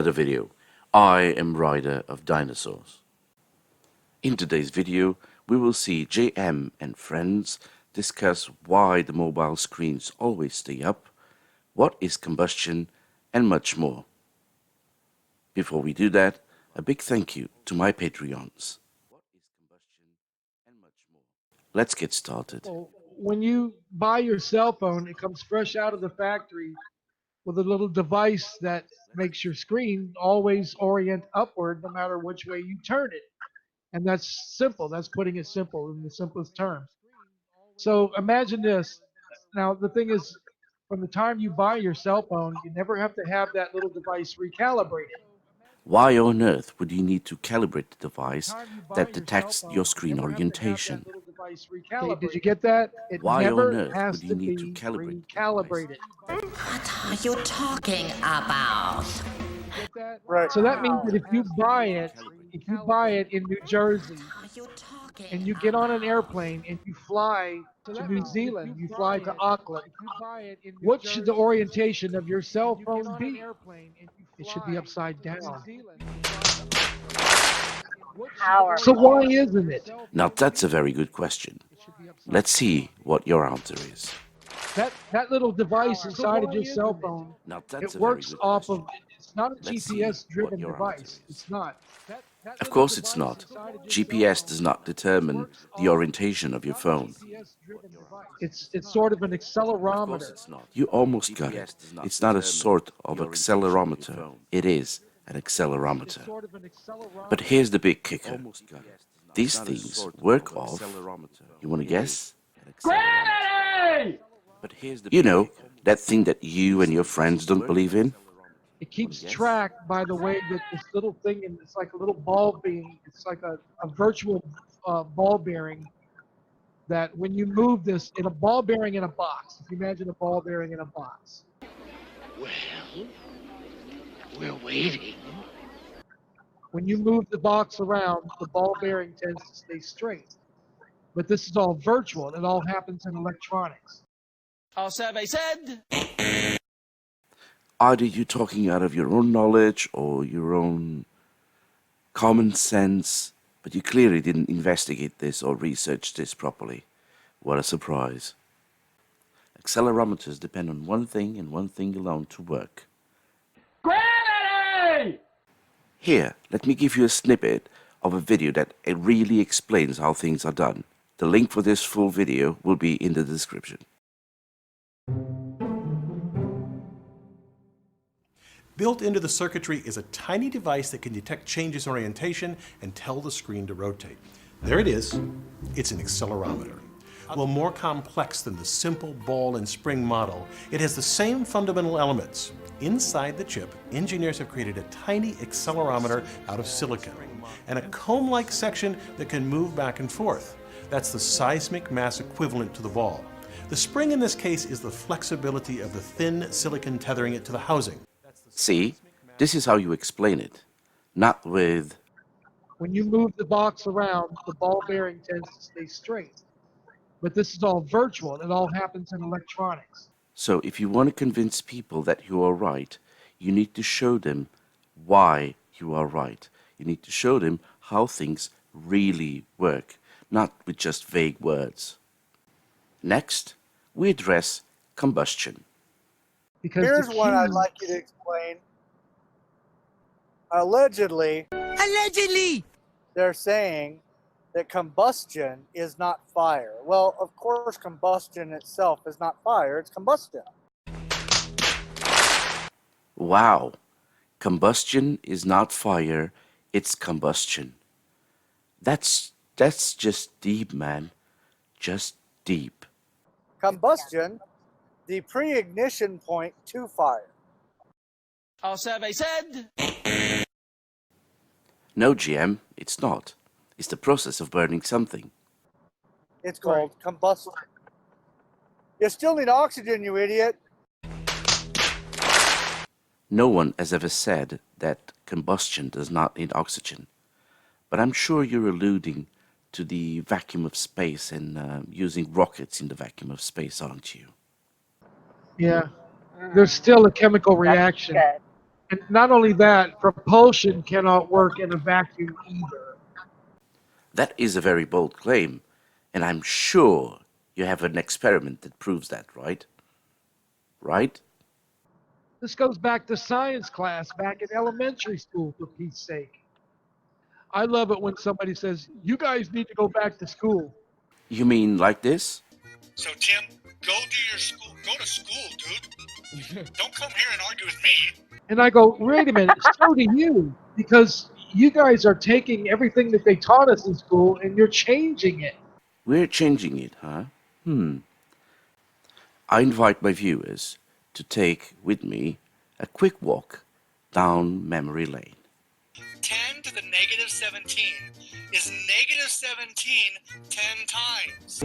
The video. I am Rider of Dinosaurs. In today's video, we will see JM and friends discuss why the mobile screens always stay up, what is combustion, and much more. Before we do that, a big thank you to my Patreons. Let's get started. Well, when you buy your cell phone, it comes fresh out of the factory with a little device that makes your screen always orient upward no matter which way you turn it. And that's simple. That's putting it simple in the simplest terms. So imagine this. Now, the thing is, from the time you buy your cell phone, you never have to have that little device recalibrated. Why on earth would you need to calibrate the device that detects your screen orientation? Okay, did you get that? It Why on never earth has would you to need to be calibrate the recalibrated. What are you talking about? Right. So that means that if you buy it in New Jersey, Are you talking and you get on an airplane and you fly to New Zealand, you fly to Auckland, what should the orientation of your cell phone be? It should be upside down. So why isn't it? Now that's a very good question. Let's see what your answer is. That little device inside of your cell phone, Now that's it a very works good off question. of, it's not a Let's see GPS driven what your answer device. is. It's not. Of course it's not. GPS does not determine the orientation of your phone. It's sort of an Of course accelerometer. it's not. You almost got it. It's not a sort of accelerometer. It is an accelerometer. But here's the big kicker. These things work off, you want to guess? But here's the that thing that you and your friends don't believe in? It keeps track by the way that this little thing, and it's like a little ball bearing. It's like a virtual ball bearing that when you move this in a ball bearing in a box, if you imagine a ball bearing in a box. Well, we're waiting. When you move the box around, the ball bearing tends to stay straight. But this is all virtual, and it all happens in electronics. Our survey said. Either you're talking out of your own knowledge or your own common sense, but you clearly didn't investigate this or research this properly. What a surprise. Accelerometers depend on one thing and one thing alone to work. Granny! Here, let me give you a snippet of a video that really explains how things are done. The link for this full video will be in the description. Built into the circuitry is a tiny device that can detect changes in orientation and tell the screen to rotate. There it is. It's an accelerometer. Well, more complex than the simple ball and spring model, it has the same fundamental elements. Inside the chip, engineers have created a tiny accelerometer out of silicon and a comb-like section that can move back and forth. That's the seismic mass equivalent to the ball. The spring in this case is the flexibility of the thin silicon tethering it to the housing. See, this is how you explain it. Not with... When you move the box around, the ball bearing tends to stay straight. But this is all virtual, and it all happens in electronics. So if you want to convince people that you are right, you need to show them why you are right. You need to show them how things really work, not with just vague words. Next, we address combustion. Because Here's the one I'd key- like you to explain. Allegedly, they're saying that combustion is not fire. Well, of course, combustion itself is not fire, it's combustion. Wow, combustion is not fire, it's combustion. That's just deep, man. Just deep. Combustion, the pre-ignition point to fire. Our survey said. No, GM, it's not. It's the process of burning something. It's called combustion. You still need oxygen, you idiot. No one has ever said that combustion does not need oxygen. But I'm sure you're alluding to the vacuum of space and using rockets in the vacuum of space, aren't you? Yeah, there's still a chemical reaction. And not only that, propulsion cannot work in a vacuum either. That is a very bold claim, and I'm sure you have an experiment that proves that, right? Right? This goes back to science class back in elementary school, for Pete's sake. I love it when somebody says, "You guys need to go back to school." You mean like this? So Tim, go to school, dude. Don't come here and argue with me. And I go, "Wait a minute, so do you, because you guys are taking everything that they taught us in school and you're changing it." We're changing it, huh? I invite my viewers to take with me a quick walk down memory lane. 10 to the negative 17 is negative 17 10 times.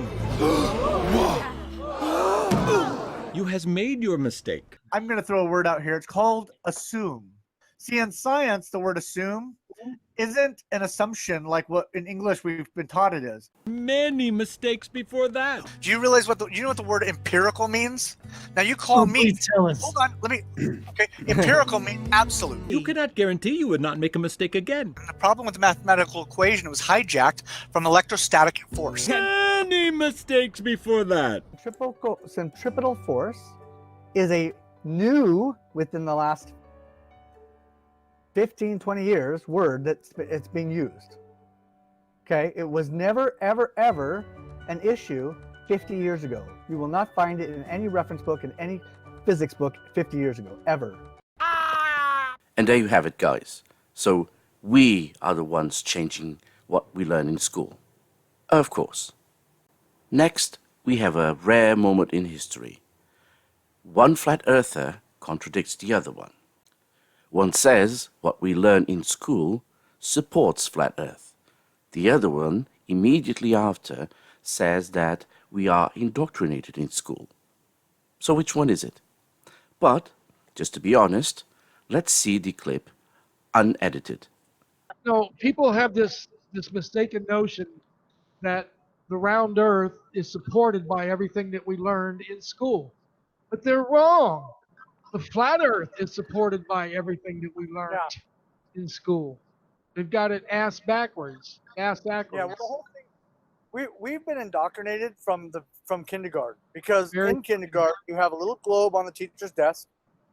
You has made your mistake. I'm going to throw a word out here. It's called assume. See, in science, the word assume isn't an assumption like what in English we've been taught it is. Many mistakes before that. Do you realize you know what the word empirical means? Now you call me. Please tell us. Hold on, let me. Okay, empirical means absolute. You cannot guarantee you would not make a mistake again. And the problem with the mathematical equation, it was hijacked from electrostatic force. Many mistakes before that. Centripetal force is a new, within the last 15, 20 years, word that it's being used. Okay, it was never, ever, ever an issue 50 years ago. You will not find it in any reference book, in any physics book 50 years ago, ever. And there you have it, guys. So we are the ones changing what we learn in school. Of course. Next, we have a rare moment in history. One flat earther contradicts the other one. One says what we learn in school supports flat earth. The other one, immediately after, says that we are indoctrinated in school. So which one is it? But, just to be honest, let's see the clip unedited. No, people have this mistaken notion that the round earth is supported by everything that we learned in school. But they're wrong. The flat earth is supported by everything that we learned in school. They've got it ass backwards. Ass backwards. Yeah, well, the whole thing. We've been indoctrinated from kindergarten, because in kindergarten you have a little globe on the teacher's desk.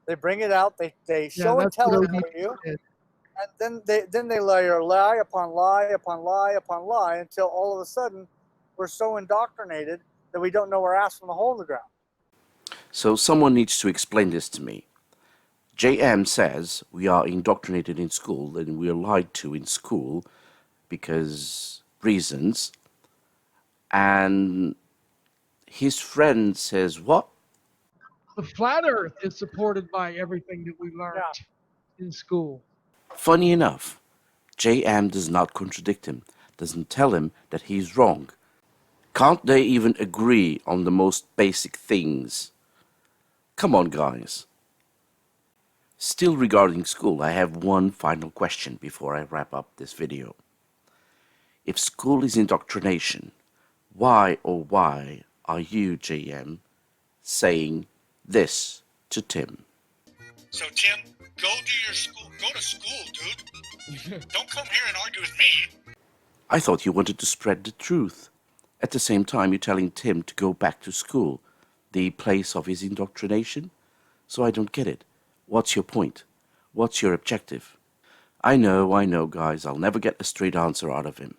They bring it out. They show and tell it to you, and then they layer lie upon lie upon lie upon lie until all of a sudden we're so indoctrinated that we don't know our ass from the hole in the ground. So someone needs to explain this to me. JM says we are indoctrinated in school and we are lied to in school because reasons. And his friend says what? The flat earth is supported by everything that we learned in school. Funny enough, JM does not contradict him, doesn't tell him that he's wrong. Can't they even agree on the most basic things? Come on, guys. Still regarding school, I have one final question before I wrap up this video. If school is indoctrination, why are you, JM, saying this to Tim? So Tim, go to school, dude. Don't come here and argue with me. I thought you wanted to spread the truth. At the same time, you're telling Tim to go back to school, the place of his indoctrination? So I don't get it. What's your point? What's your objective? I know, guys, I'll never get a straight answer out of him.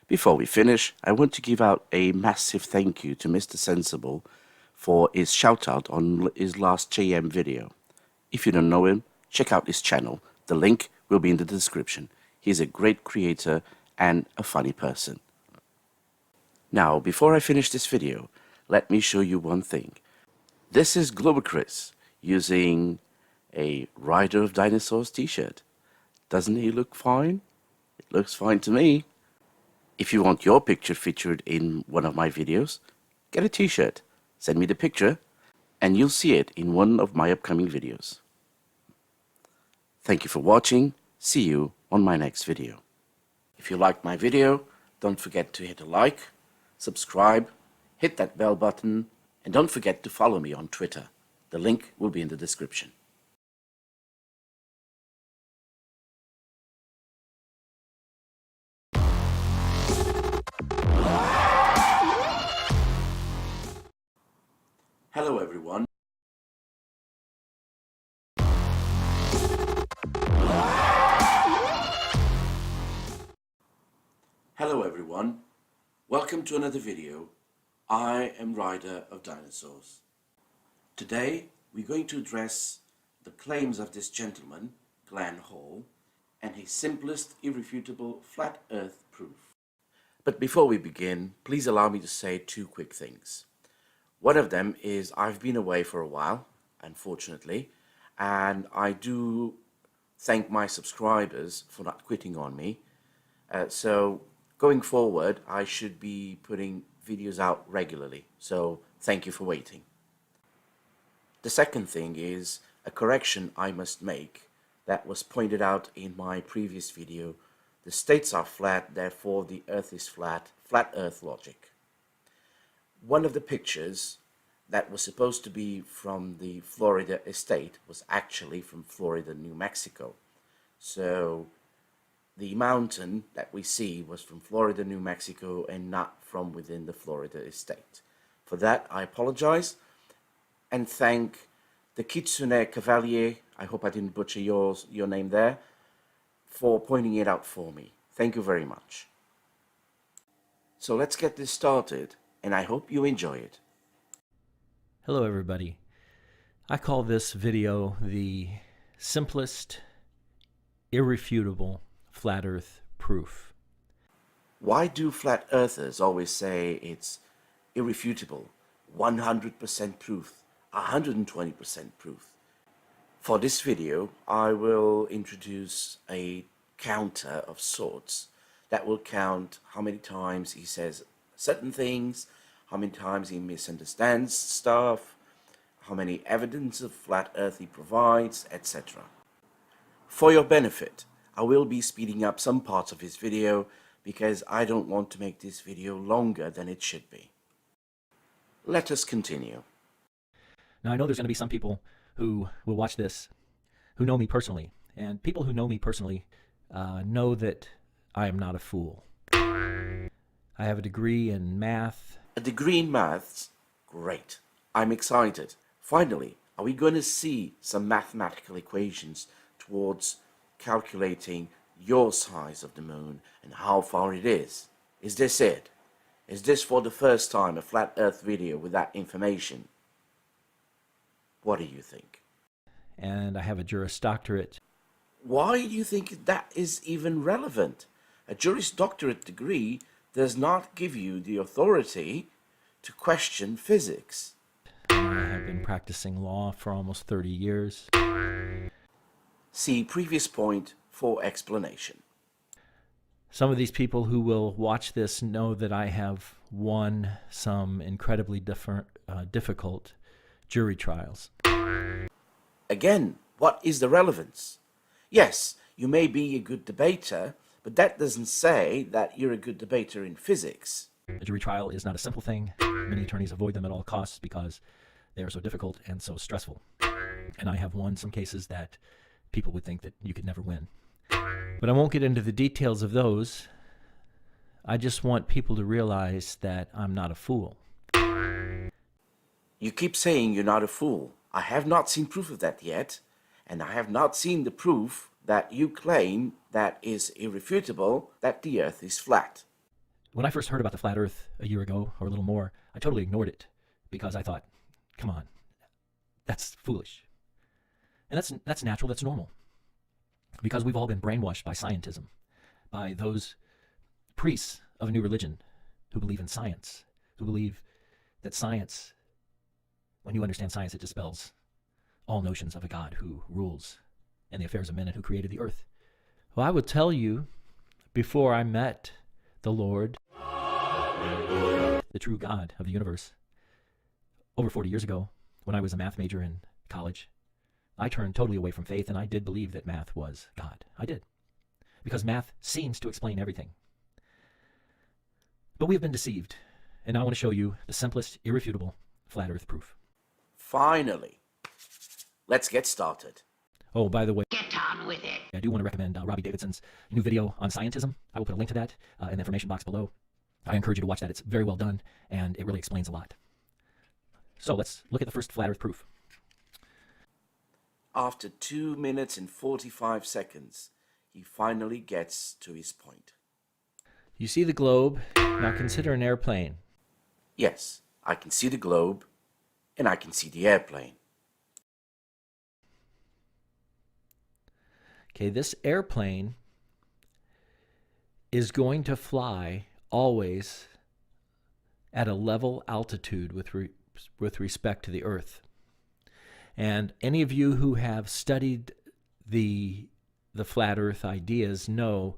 Before we finish, I want to give out a massive thank you to Mr. Sensible for his shout out on his last JM video. If you don't know him, check out his channel. The link will be in the description. He's a great creator and a funny person. Now, before I finish this video, let me show you one thing. This is Globachris using a Rider of Dinosaurs t-shirt. Doesn't he look fine? It looks fine to me. If you want your picture featured in one of my videos, get a t-shirt, send me the picture, and you'll see it in one of my upcoming videos. Thank you for watching. See you on my next video. If you liked my video, don't forget to hit a like, subscribe, hit that bell button, and don't forget to follow me on Twitter. The link will be in the description. Hello everyone. Hello everyone. Welcome to another video. I am Ryder of Dinosaurs. Today we're going to address the claims of this gentleman, Glenn Hall, and his simplest, irrefutable flat earth proof. But before we begin, please allow me to say two quick things. One of them is I've been away for a while, unfortunately, and I do thank my subscribers for not quitting on me. So going forward, I should be putting videos out regularly, so thank you for waiting. The second thing is a correction I must make that was pointed out in my previous video. The states are flat, therefore the earth is flat, flat earth logic. One of the pictures that was supposed to be from the Florida estate was actually from Florida, New Mexico. So the mountain that we see was from Florida, New Mexico, and not from within the Florida estate. For that, I apologize and thank the Kitsune Cavalier, I hope I didn't butcher your name there, for pointing it out for me. Thank you very much. So let's get this started, and I hope you enjoy it. Hello everybody. I call this video the simplest, irrefutable flat earth proof. Why do flat earthers always say it's irrefutable, 100% proof, 120% proof? For this video, I will introduce a counter of sorts that will count how many times he says certain things, how many times he misunderstands stuff, how many evidence of flat earth he provides, etc. For your benefit, I will be speeding up some parts of his video because I don't want to make this video longer than it should be. Let us continue. Now I know there's going to be some people who will watch this who know me personally, and people who know me personally know that I am not a fool. I have a degree in math. A degree in maths? Great. I'm excited. Finally, are we going to see some mathematical equations towards calculating your size of the moon and how far it is? Is this it? Is this for the first time a flat earth video with that information? What do you think? And I have a Juris Doctorate. Why do you think that is even relevant? A Juris Doctorate degree does not give you the authority to question physics. I have been practicing law for almost 30 years. See previous point for explanation. Some of these people who will watch this know that I have won some incredibly difficult jury trials. Again, what is the relevance? Yes, you may be a good debater, but that doesn't say that you're a good debater in physics. A jury trial is not a simple thing. Many attorneys avoid them at all costs because they are so difficult and so stressful. And I have won some cases that people would think that you could never win. But I won't get into the details of those. I just want people to realize that I'm not a fool. You keep saying you're not a fool. I have not seen proof of that yet, and I have not seen the proof that you claim that is irrefutable that the earth is flat. When I first heard about the flat earth a year ago, or a little more, I totally ignored it because I thought, come on, that's foolish. And that's natural, that's normal. Because we've all been brainwashed by scientism, by those priests of a new religion who believe in science, who believe that science, when you understand science, it dispels all notions of a God who rules in the affairs of men and who created the earth. Well, I would tell you, before I met the Lord, the true God of the universe, over 40 years ago, when I was a math major in college, I turned totally away from faith, and I did believe that math was God. I did. Because math seems to explain everything. But we have been deceived, and I want to show you the simplest, irrefutable, flat earth proof. Finally. Let's get started. Oh, by the way, Get on with it. I do want to recommend Robbie Davidson's new video on scientism. I will put a link to that in the information box below. I encourage you to watch that. It's very well done, and it really explains a lot. So let's look at the first flat Earth proof. After 2 minutes and 45 seconds, he finally gets to his point. You see the globe. Now consider an airplane. Yes, I can see the globe, and I can see the airplane. Okay, this airplane is going to fly always at a level altitude with respect to the Earth. And any of you who have studied the flat Earth ideas know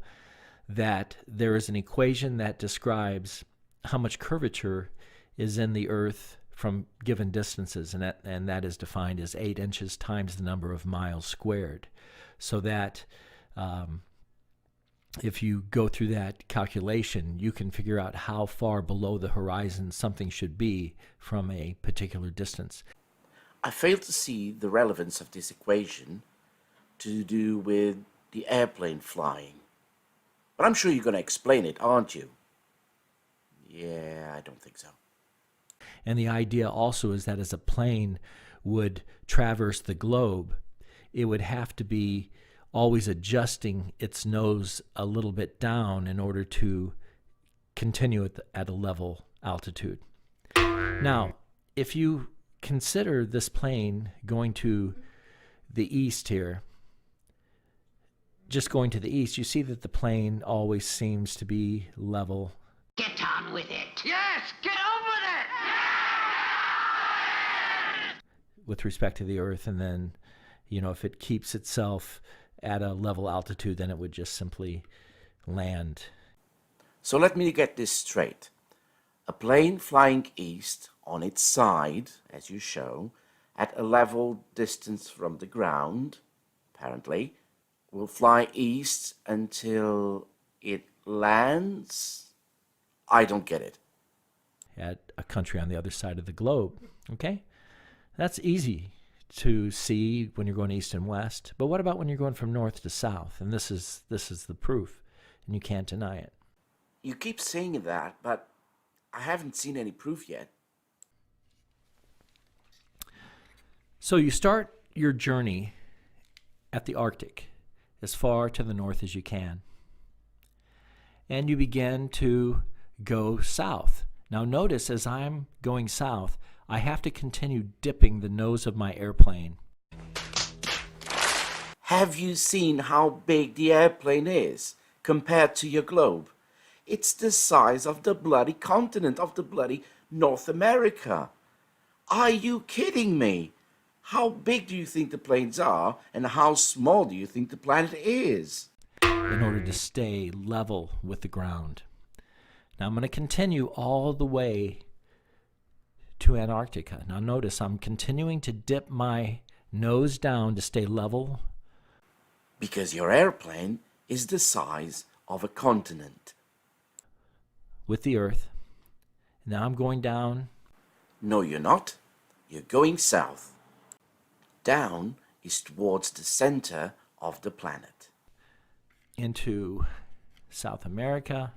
that there is an equation that describes how much curvature is in the Earth from given distances, and that is defined as 8 inches times the number of miles squared. So that if you go through that calculation, you can figure out how far below the horizon something should be from a particular distance. I fail to see the relevance of this equation to do with the airplane flying. But I'm sure you're going to explain it, aren't you? Yeah, I don't think so. And the idea also is that as a plane would traverse the globe, it would have to be always adjusting its nose a little bit down in order to continue at a level altitude. Now, if you consider this plane going to the east here, just going to the east, you see that the plane always seems to be level. Get on with it. Yes, get on with it. With respect to the Earth, and then, if it keeps itself at a level altitude, then it would just simply land. So let me get this straight. A plane flying east on its side, as you show, at a level distance from the ground, apparently, will fly east until it lands? I don't get it. At a country on the other side of the globe, okay? That's easy to see when you're going east and west, but what about when you're going from north to south? And this is the proof, and you can't deny it. You keep saying that, but I haven't seen any proof yet. So you start your journey at the Arctic, as far to the north as you can, and you begin to go south. Now notice, as I'm going south, I have to continue dipping the nose of my airplane. Have you seen how big the airplane is compared to your globe? It's the size of the bloody continent of the bloody North America. Are you kidding me? How big do you think the planes are, and how small do you think the planet is? In order to stay level with the ground. Now I'm going to continue all the way to Antarctica. Now notice I'm continuing to dip my nose down to stay level. Because your airplane is the size of a continent. With the Earth. Now I'm going down. No, you're not. You're going south. Down is towards the center of the planet. Into South America.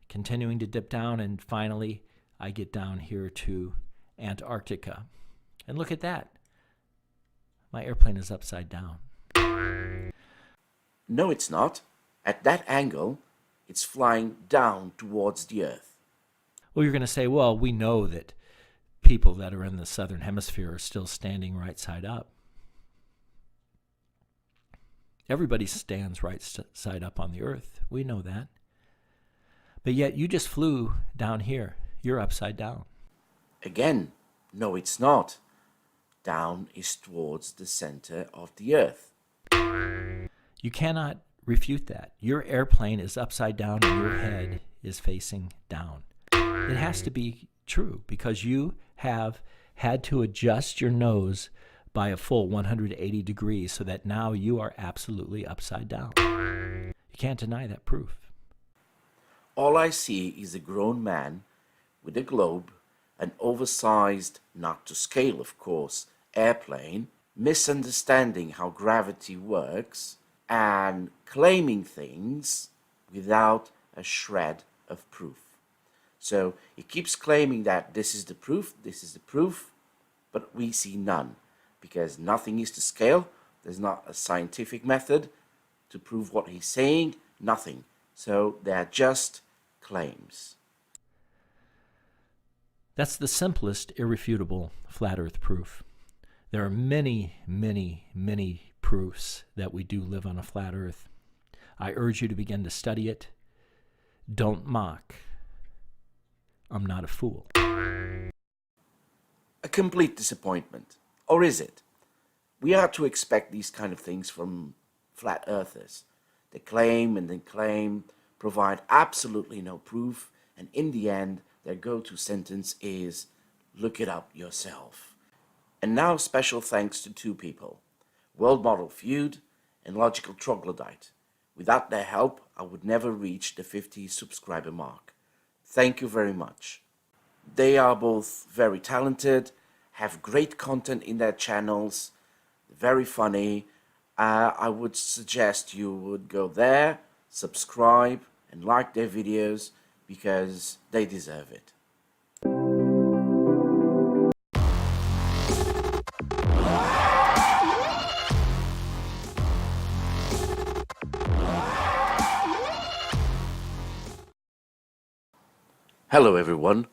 Continuing to dip down, and finally I get down here to Antarctica. And look at that. My airplane is upside down. No, it's not. At that angle, it's flying down towards the Earth. Well, you're going to say, well, we know that people that are in the southern hemisphere are still standing right side up. Everybody stands right side up on the Earth. We know that. But yet you just flew down here. You're upside down. Again, no, it's not. Down is towards the center of the Earth. You cannot refute that. Your airplane is upside down and your head is facing down. It has to be true because you have had to adjust your nose by a full 180 degrees so that now you are absolutely upside down. You can't deny that proof. All I see is a grown man with a globe, an oversized, not to scale of course, airplane, misunderstanding how gravity works, and claiming things without a shred of proof. So he keeps claiming that this is the proof, but we see none, because nothing is to scale. There's not a scientific method to prove what he's saying, nothing. So they're just claims. That's the simplest, irrefutable flat earth proof. There are many, many, many proofs that we do live on a flat earth. I urge you to begin to study it. Don't mock. I'm not a fool. A complete disappointment. Or is it? We are to expect these kind of things from flat earthers. They claim and then claim, provide absolutely no proof, and in the end, their go-to sentence is, look it up yourself. And now special thanks to two people, World Model Feud and Logical Troglodyte. Without their help, I would never reach the 50 subscriber mark. Thank you very much. They are both very talented, have great content in their channels, very funny. I would suggest you would go there, subscribe, and like their videos because they deserve it. Hello everyone,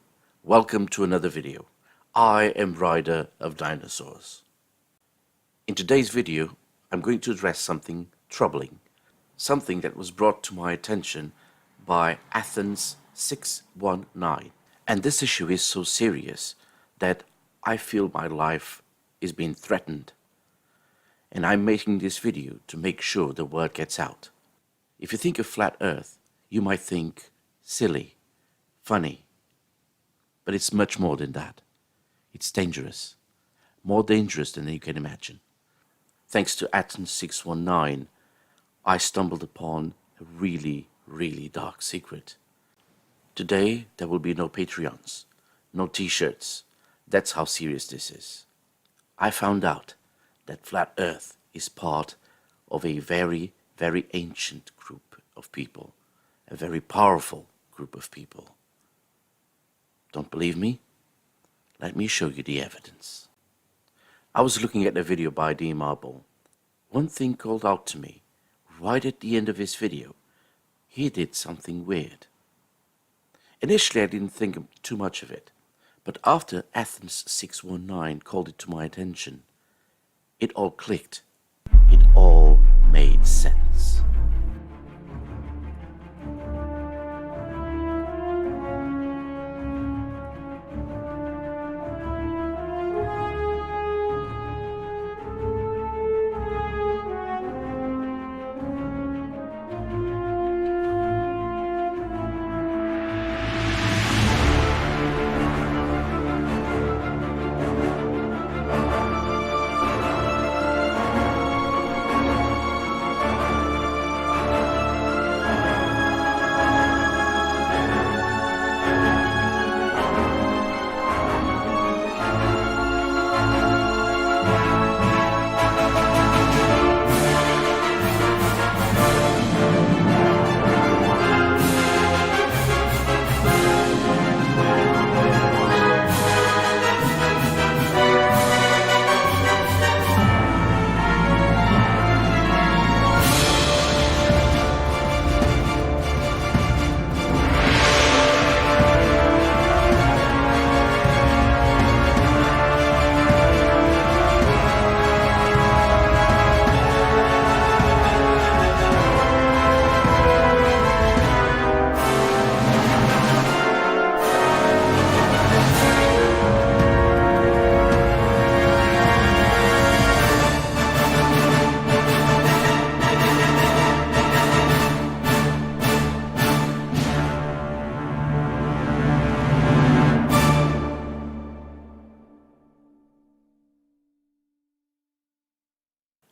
welcome to another video. I am Ryder of Dinosaurs. In today's video, I'm going to address something troubling, something that was brought to my attention by Athens 619. And this issue is so serious that I feel my life is being threatened. And I'm making this video to make sure the word gets out. If you think of flat earth, you might think silly, funny, but it's much more than that. It's dangerous, more dangerous than you can imagine. Thanks to Athens 619, I stumbled upon a really, really dark secret. Today, there will be no Patreons, no t-shirts. That's how serious this is. I found out that Flat Earth is part of a very, very ancient group of people, a very powerful group of people. Don't believe me? Let me show you the evidence. I was looking at a video by D Marble. One thing called out to me, right at the end of his video. He did something weird. Initially I didn't think too much of it, but after Athens 619 called it to my attention, it all clicked. It all made sense.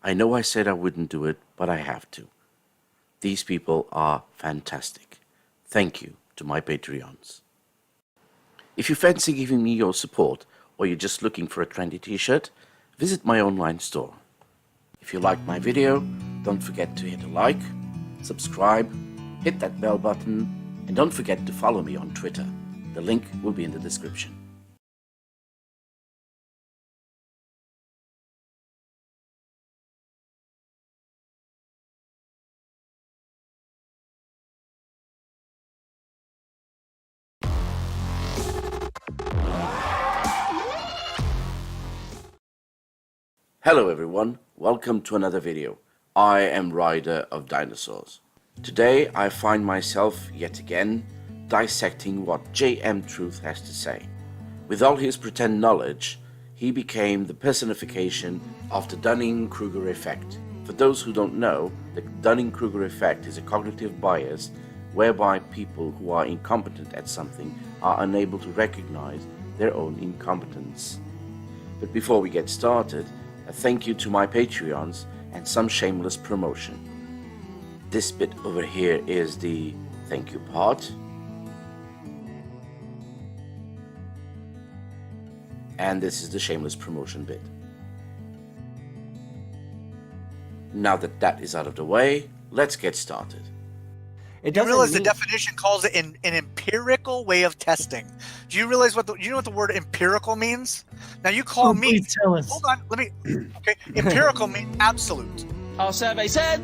I know I said I wouldn't do it, but I have to. These people are fantastic. Thank you to my Patreons. If you fancy giving me your support, or you're just looking for a trendy t-shirt, visit my online store. If you liked my video, don't forget to hit a like, subscribe, hit that bell button, and don't forget to follow me on Twitter. The link will be in the description. Hello everyone, welcome to another video. I am Ryder of Dinosaurs. Today I find myself yet again dissecting what J.M. Truth has to say. With all his pretend knowledge, he became the personification of the Dunning-Kruger effect. For those who don't know, the Dunning-Kruger effect is a cognitive bias whereby people who are incompetent at something are unable to recognize their own incompetence. But before we get started, a thank you to my Patreons and some shameless promotion. This bit over here is the thank you part. And this is the shameless promotion bit. Now that that is out of the way, let's get started. You realize the definition calls it an empirical way of testing. Do you realize what you know what the word empirical means? Now you call me. Please tell us. Hold on, let me. Okay, empirical means absolute. Our survey said.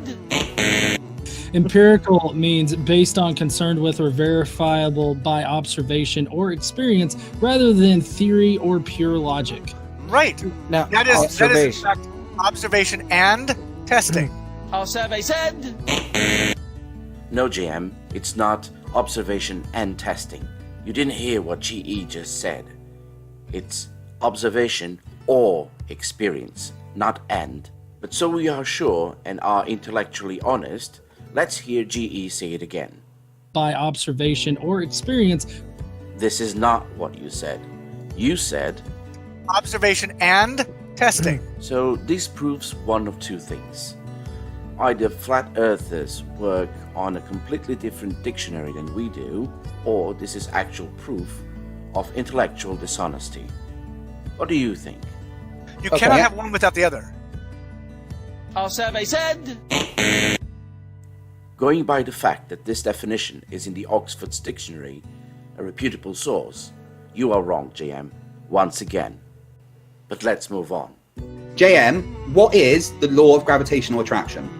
Empirical means based on, concerned with, or verifiable by observation or experience, rather than theory or pure logic. Right. Now that is in fact observation and testing. Our survey said. No, JM, it's not observation and testing. You didn't hear what GE just said. It's observation or experience, not and. But so we are sure and are intellectually honest, let's hear GE say it again. By observation or experience. This is not what you said. You said observation and testing. So this proves one of two things. Either flat earthers work on a completely different dictionary than we do, or this is actual proof of intellectual dishonesty. What do you think? You cannot have one without the other. Our survey said. Going by the fact that this definition is in the Oxford's dictionary, a reputable source, you are wrong, JM, once again. But let's move on. JM, what is the law of gravitational attraction?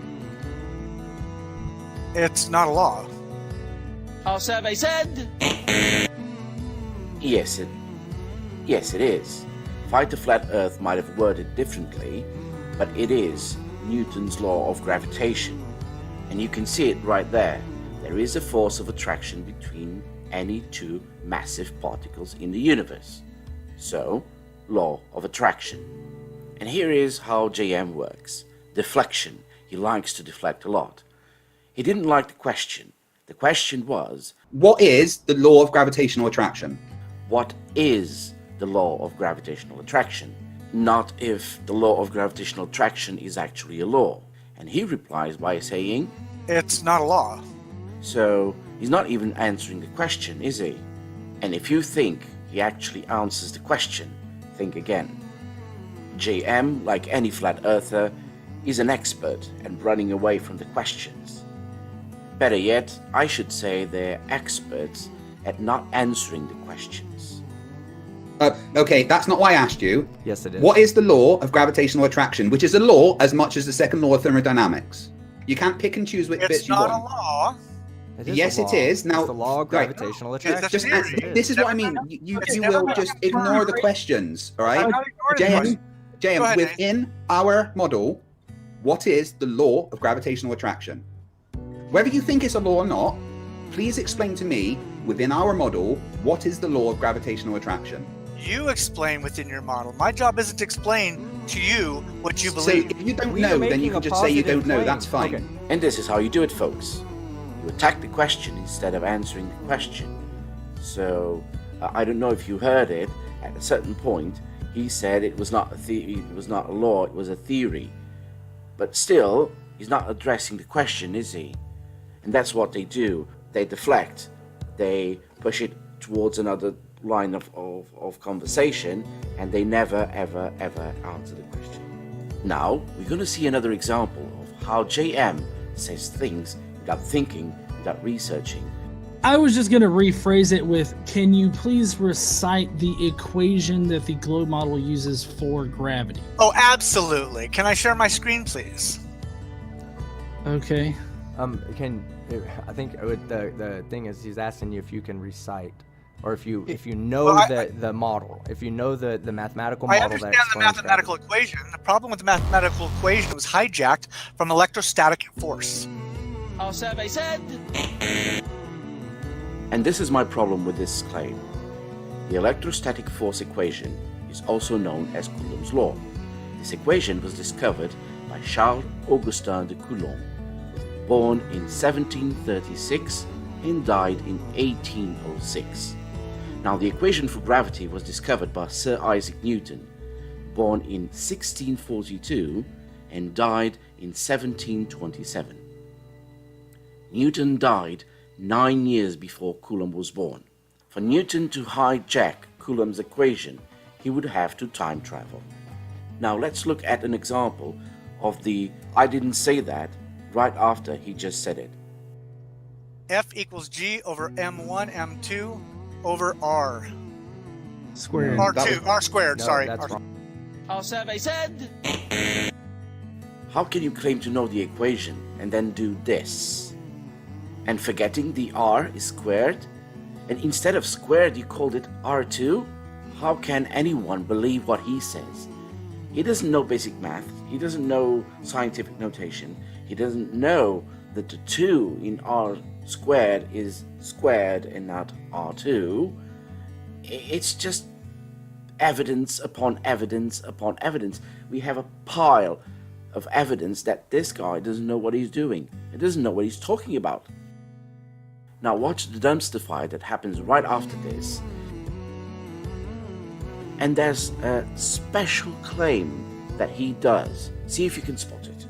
It's not a law. Our survey said. Yes, it is. Fighter Flat Earth might have worded differently, but it is Newton's law of gravitation. And you can see it right there. There is a force of attraction between any two massive particles in the universe. So, law of attraction. And here is how JM works. Deflection. He likes to deflect a lot. He didn't like the question. The question was, what is the law of gravitational attraction? What is the law of gravitational attraction? Not if the law of gravitational attraction is actually a law. And he replies by saying, it's not a law. So he's not even answering the question, is he? And if you think he actually answers the question, think again. JM, like any flat earther, is an expert at running away from the questions. Better yet, I should say they're experts at not answering the questions. Okay, that's not why I asked you. Yes, it is. What is the law of gravitational attraction, which is a law as much as the second law of thermodynamics? You can't pick and choose which bits you want. It's not a law. Yes, it is. Now, it's the law of gravitational attraction. This is what I mean. You will just ignore the questions, all right? JM, within our model, what is the law of gravitational attraction? Whether you think it's a law or not, please explain to me, within our model, what is the law of gravitational attraction? You explain within your model. My job isn't to explain to you what you believe. So if you don't know, then you can just say you don't know. That's fine. Okay. And this is how you do it, folks. You attack the question instead of answering the question. So, I don't know if you heard it. At a certain point, he said it was not a theory, it was not a law, it was a theory. But still, he's not addressing the question, is he? And that's what they do. They deflect. They push it towards another line of conversation, and they never, ever, ever answer the question. Now, we're going to see another example of how JM says things without thinking, without researching. I was just going to rephrase it with, can you please recite the equation that the globe model uses for gravity? Oh, absolutely. Can I share my screen, please? Okay. I think the thing is he's asking you if you can recite, or if you know the model, if you know the mathematical model. I understand the mathematical equation. The problem with the mathematical equation was hijacked from electrostatic force. Our survey said. And this is my problem with this claim. The electrostatic force equation is also known as Coulomb's law. This equation was discovered by Charles Augustin de Coulomb, born in 1736 and died in 1806. Now, the equation for gravity was discovered by Sir Isaac Newton, born in 1642 and died in 1727. Newton died 9 years before Coulomb was born. For Newton to hijack Coulomb's equation, he would have to time travel. Now let's look at an example of the "I didn't say that" right after he just said it. F equals G over M1, M2 over R. Squared. R squared, sorry. That's wrong. Our survey said. How can you claim to know the equation and then do this? And forgetting the R is squared? And instead of squared, you called it R2? How can anyone believe what he says? He doesn't know basic math. He doesn't know scientific notation. He doesn't know that the 2 in R squared is squared and not R2. It's just evidence upon evidence upon evidence. We have a pile of evidence that this guy doesn't know what he's doing. He doesn't know what he's talking about. Now watch the dumpster fire that happens right after this. And there's a special claim that he does. See if you can spot it.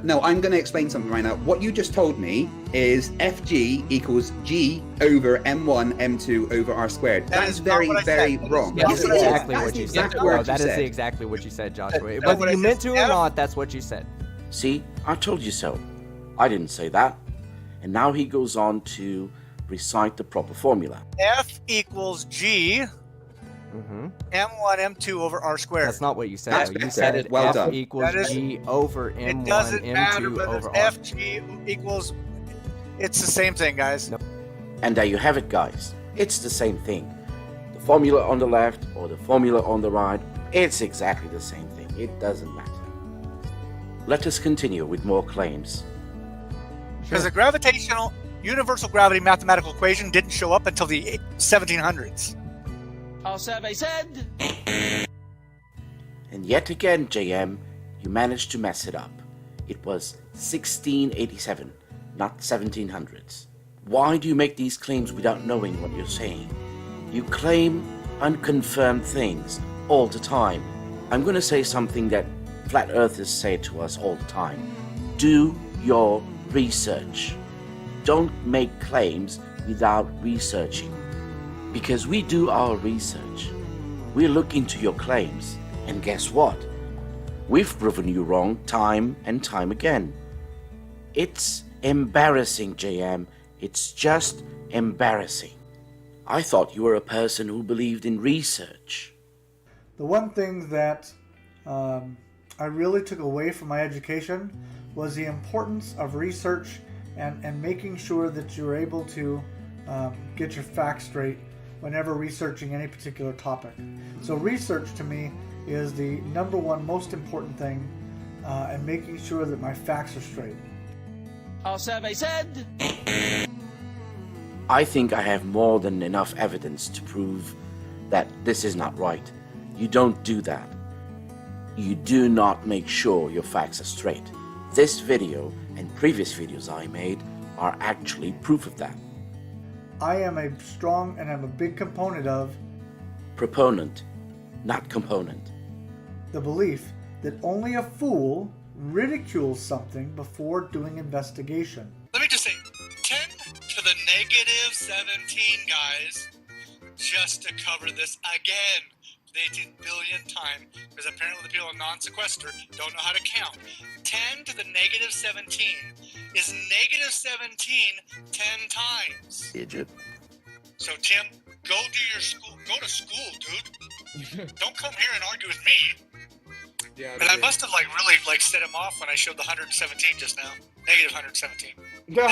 No, I'm going to explain something right now. What you just told me is FG equals G over M1, M2 over R squared. That's very, very wrong. That's exactly what you said. That is exactly what you said, Joshua. Whether you meant to or not, that's what you said. See, I told you so. I didn't say that. And now he goes on to recite the proper formula. F equals G M1, M2 over R squared. That's not what you said. You said it well F done. equals G over M1, it doesn't matter M2 whether over it's R. F, G equals... It's the same thing, guys. Nope. And there you have it, guys. It's the same thing. The formula on the left or the formula on the right, it's exactly the same thing. It doesn't matter. Let us continue with more claims. Because the gravitational universal gravity mathematical equation didn't show up until the 1700s. Our survey said. And yet again, JM, you managed to mess it up. It was 1687, not 1700s. Why do you make these claims without knowing what you're saying? You claim unconfirmed things all the time. I'm going to say something that flat earthers say to us all the time. Do your research. Don't make claims without researching. Because we do our research. We look into your claims, and guess what? We've proven you wrong time and time again. It's embarrassing, JM. It's just embarrassing. I thought you were a person who believed in research. The one thing that I really took away from my education was the importance of research and making sure that you're able to get your facts straight whenever researching any particular topic. So research to me is the number one most important thing, and making sure that my facts are straight. Our survey said. I think I have more than enough evidence to prove that this is not right. You don't do that. You do not make sure your facts are straight. This video and previous videos I made are actually proof of that. I am a strong and I'm a big component of Proponent, not component. the belief that only a fool ridicules something before doing investigation. Let me just say, 10 to the negative 17, guys, just to cover this again. The 18 billionth time, because apparently the people in non-sequester don't know how to count. 10 to the negative 17 is negative 17 10 times. Idiot. So Tim, go to school, dude. Don't come here and argue with me. Yeah. And I must have really set him off when I showed the 117 just now. Negative 117. Yeah.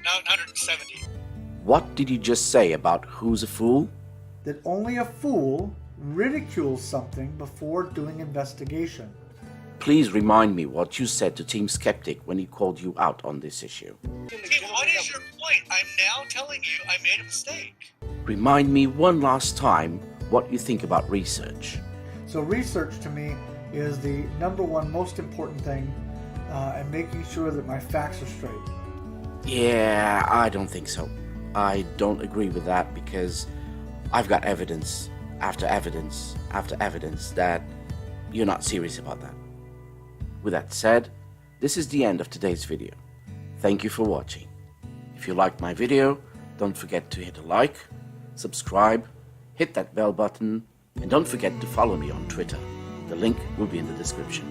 No, 170. What did you just say about who's a fool? That only a fool ridicules something before doing investigation. Please remind me what you said to Team Skeptic when he called you out on this issue. Tim, what is your point? I'm now telling you I made a mistake. Remind me one last time what you think about research. So research to me is the number one most important thing, and making sure that my facts are straight. Yeah, I don't think so. I don't agree with that because I've got evidence after evidence after evidence that you're not serious about that. With that said, this is the end of today's video. Thank you for watching. If you liked my video, don't forget to hit a like, subscribe, hit that bell button, and don't forget to follow me on Twitter. The link will be in the description.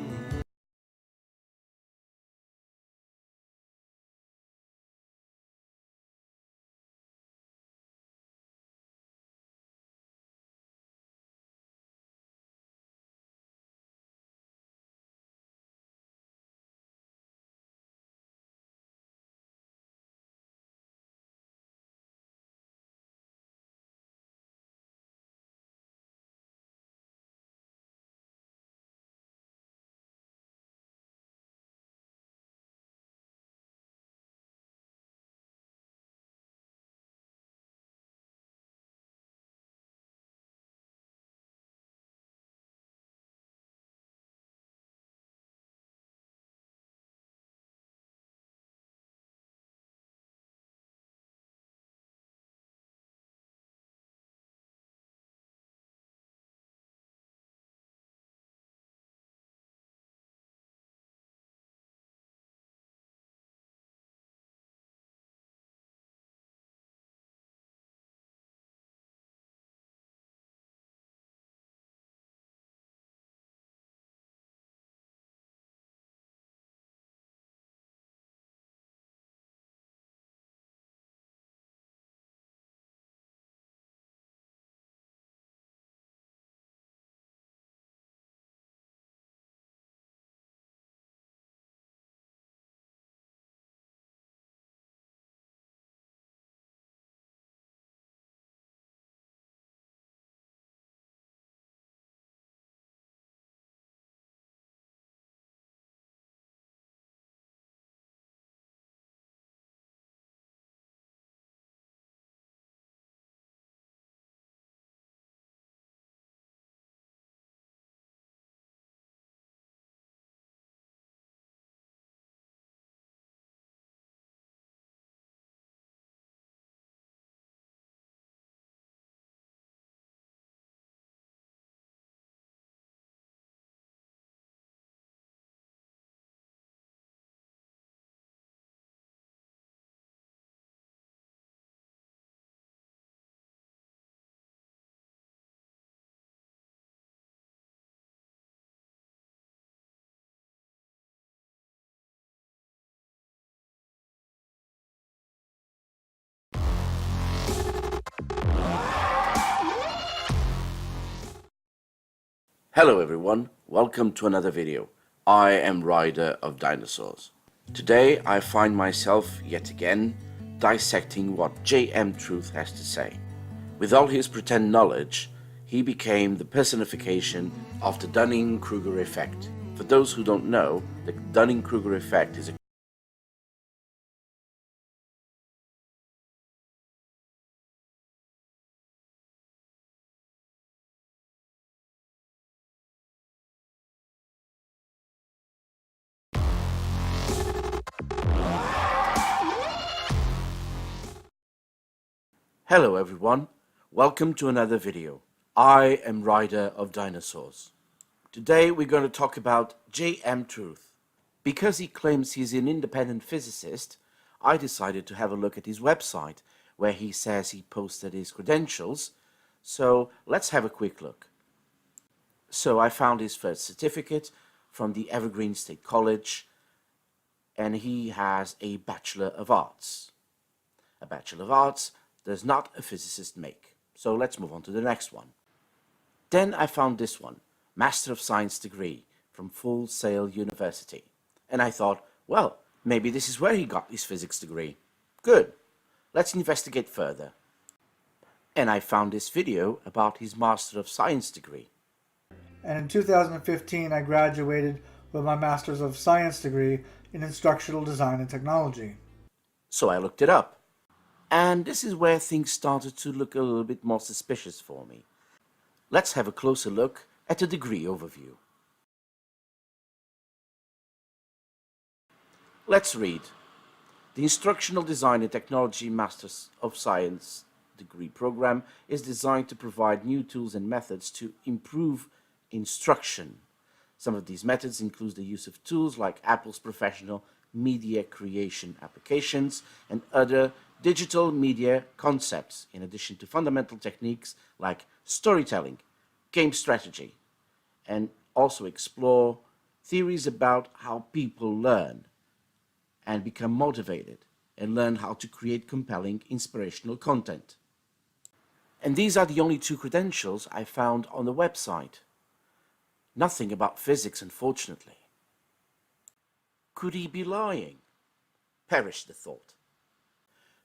Hello everyone, welcome to another video. I am Ryder of Dinosaurs. Today I find myself yet again dissecting what JM Truth has to say. With all his pretend knowledge, he became the personification of the Dunning-Kruger effect. For those who don't know, the Dunning-Kruger effect is a Hello everyone, welcome to another video. I am Ryder of Dinosaurs. Today we're going to talk about JM Truth. Because he claims he's an independent physicist, I decided to have a look at his website where he says he posted his credentials. So let's have a quick look. So I found his first certificate from the Evergreen State College. and he has a Bachelor of Arts. A Bachelor of Arts does not a physicist make. So let's move on to the next one. Then I found this one, Master of Science degree from Full Sail University. And I thought, well, maybe this is where he got his physics degree. Good. Let's investigate further. And I found this video about his Master of Science degree. And in 2015, I graduated with my Master's of Science degree in Instructional Design and Technology. So I looked it up. And this is where things started to look a little bit more suspicious for me. Let's have a closer look at the degree overview. Let's read. The Instructional Design and Technology Masters of Science degree program is designed to provide new tools and methods to improve instruction. Some of these methods include the use of tools like Apple's professional media creation applications and other digital media concepts, in addition to fundamental techniques like storytelling, game strategy, and also explore theories about how people learn and become motivated and learn how to create compelling, inspirational content. And these are the only two credentials I found on the website. Nothing about physics, unfortunately. Could he be lying? Perish the thought.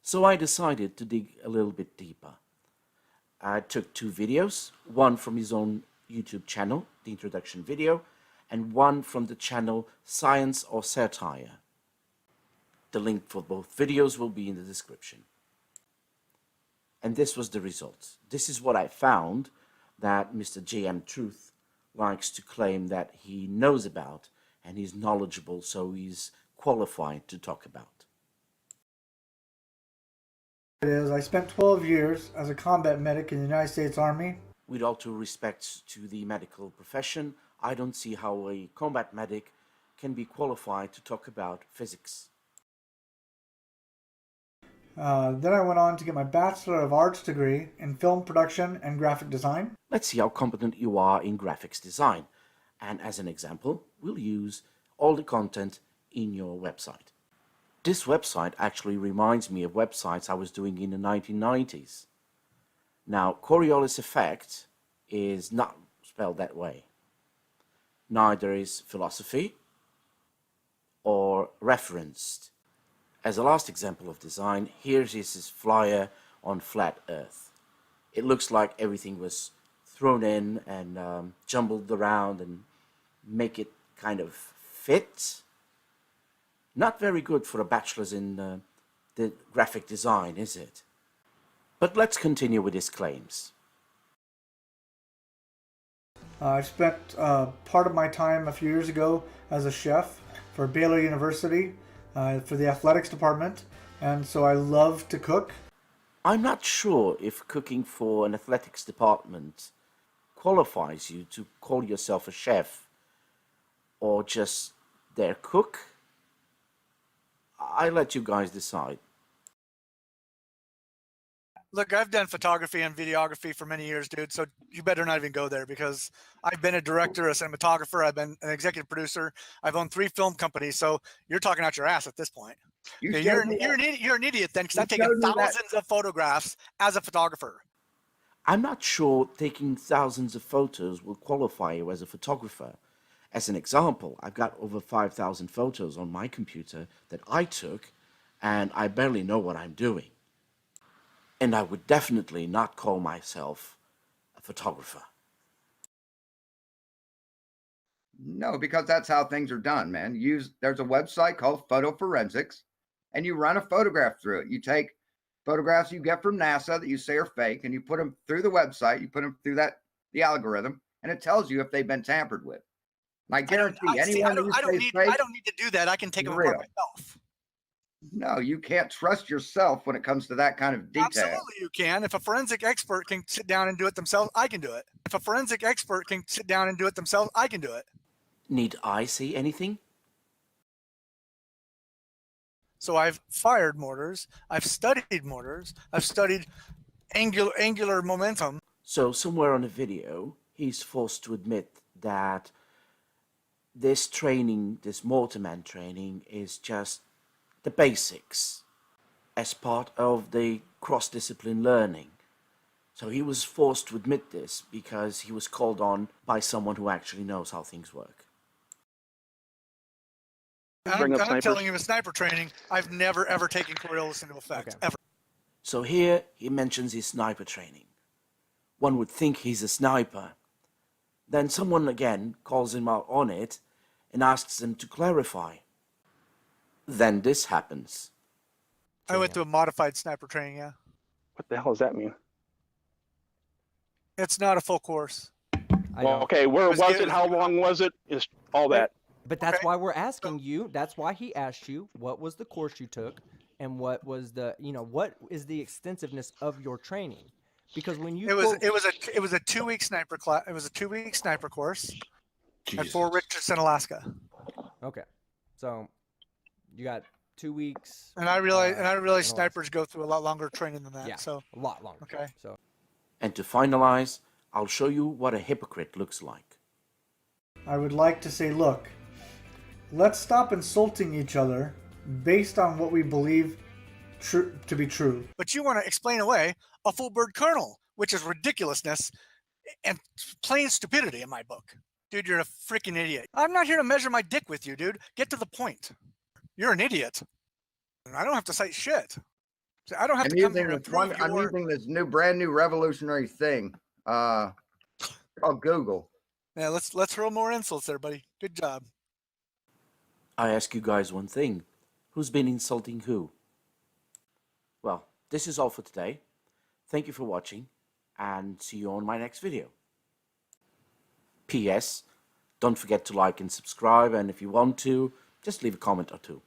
So I decided to dig a little bit deeper. I took two videos, one from his own YouTube channel, the introduction video, and one from the channel Science or Satire. The link for both videos will be in the description. And this was the result. This is what I found that Mr. J.M. Truth likes to claim that he knows about and he's knowledgeable, so he's qualified to talk about. I spent 12 years as a combat medic in the United States Army. With all due respect to the medical profession, I don't see how a combat medic can be qualified to talk about physics. Then I went on to get my Bachelor of Arts degree in Film Production and Graphic Design. Let's see how competent you are in graphics design. And as an example, we'll use all the content in your website. This website actually reminds me of websites I was doing in the 1990s. Now, Coriolis effect is not spelled that way. Neither is philosophy or referenced. As a last example of design, here's his flyer on flat Earth. It looks like everything was thrown in and jumbled around and make it kind of fit. Not very good for a bachelor's in the graphic design, is it? But let's continue with his claims. I spent part of my time a few years ago as a chef for Baylor University for the athletics department, and so I love to cook. I'm not sure if cooking for an athletics department qualifies you to call yourself a chef or just their cook. I let you guys decide. Look, I've done photography and videography for many years, dude, so you better not even go there, because I've been a director, a cinematographer, I've been an executive producer, I've owned 3 film companies, so you're talking out your ass at this point. You're an idiot then, because I've taken thousands of photographs as a photographer. I'm not sure taking thousands of photos will qualify you as a photographer. As an example, I've got over 5,000 photos on my computer that I took, and I barely know what I'm doing. And I would definitely not call myself a photographer. No, because that's how things are done, man. There's a website called Photo Forensics, and you run a photograph through it. You take photographs you get from NASA that you say are fake, and you put them through the website, you put them through the algorithm, and it tells you if they've been tampered with. And I guarantee anyone that you say is fake, I don't need to do that. I can take them apart myself. No, you can't trust yourself when it comes to that kind of detail. Absolutely you can. If a forensic expert can sit down and do it themselves, I can do it. If a forensic expert can sit down and do it themselves, I can do it. Need I say anything? So I've fired mortars, I've studied mortars, I've studied angular momentum. So somewhere on the video, he's forced to admit that this training, this Mortarman training, is just the basics as part of the cross-discipline learning. So he was forced to admit this because he was called on by someone who actually knows how things work. I'm telling you, with sniper training, I've never ever taken Coriolis into effect, ever. So here he mentions his sniper training. One would think he's a sniper. Then someone again calls him out on it and asks him to clarify. Then this happens. I went through a modified sniper training, yeah. What the hell does that mean? It's not a full course. Well, okay, where was it? How long was it? Is all that. But that's why we're asking you. That's why he asked you what was the course you took, and what was the what is the extensiveness of your training? Because when you it was a 2-week sniper class. It was a 2-week sniper course at Fort Richardson, Alaska. Okay, so you got 2 weeks. And I realize snipers go through a lot longer training than that. Yeah, so a lot longer. Okay. So. And to finalize, I'll show you what a hypocrite looks like. I would like to say, look, let's stop insulting each other based on what we believe to be true. But you want to explain away a full bird kernel, which is ridiculousness and plain stupidity in my book. Dude, you're a freaking idiot. I'm not here to measure my dick with you, dude. Get to the point. You're an idiot. I don't have to cite shit. I don't have to come here and prove I'm using this brand new revolutionary thing called Google. Yeah, let's hurl more insults there, buddy. Good job. I ask you guys one thing. Who's been insulting who? Well, this is all for today. Thank you for watching, and see you on my next video. P.S. Don't forget to like and subscribe, and if you want to, just leave a comment or two.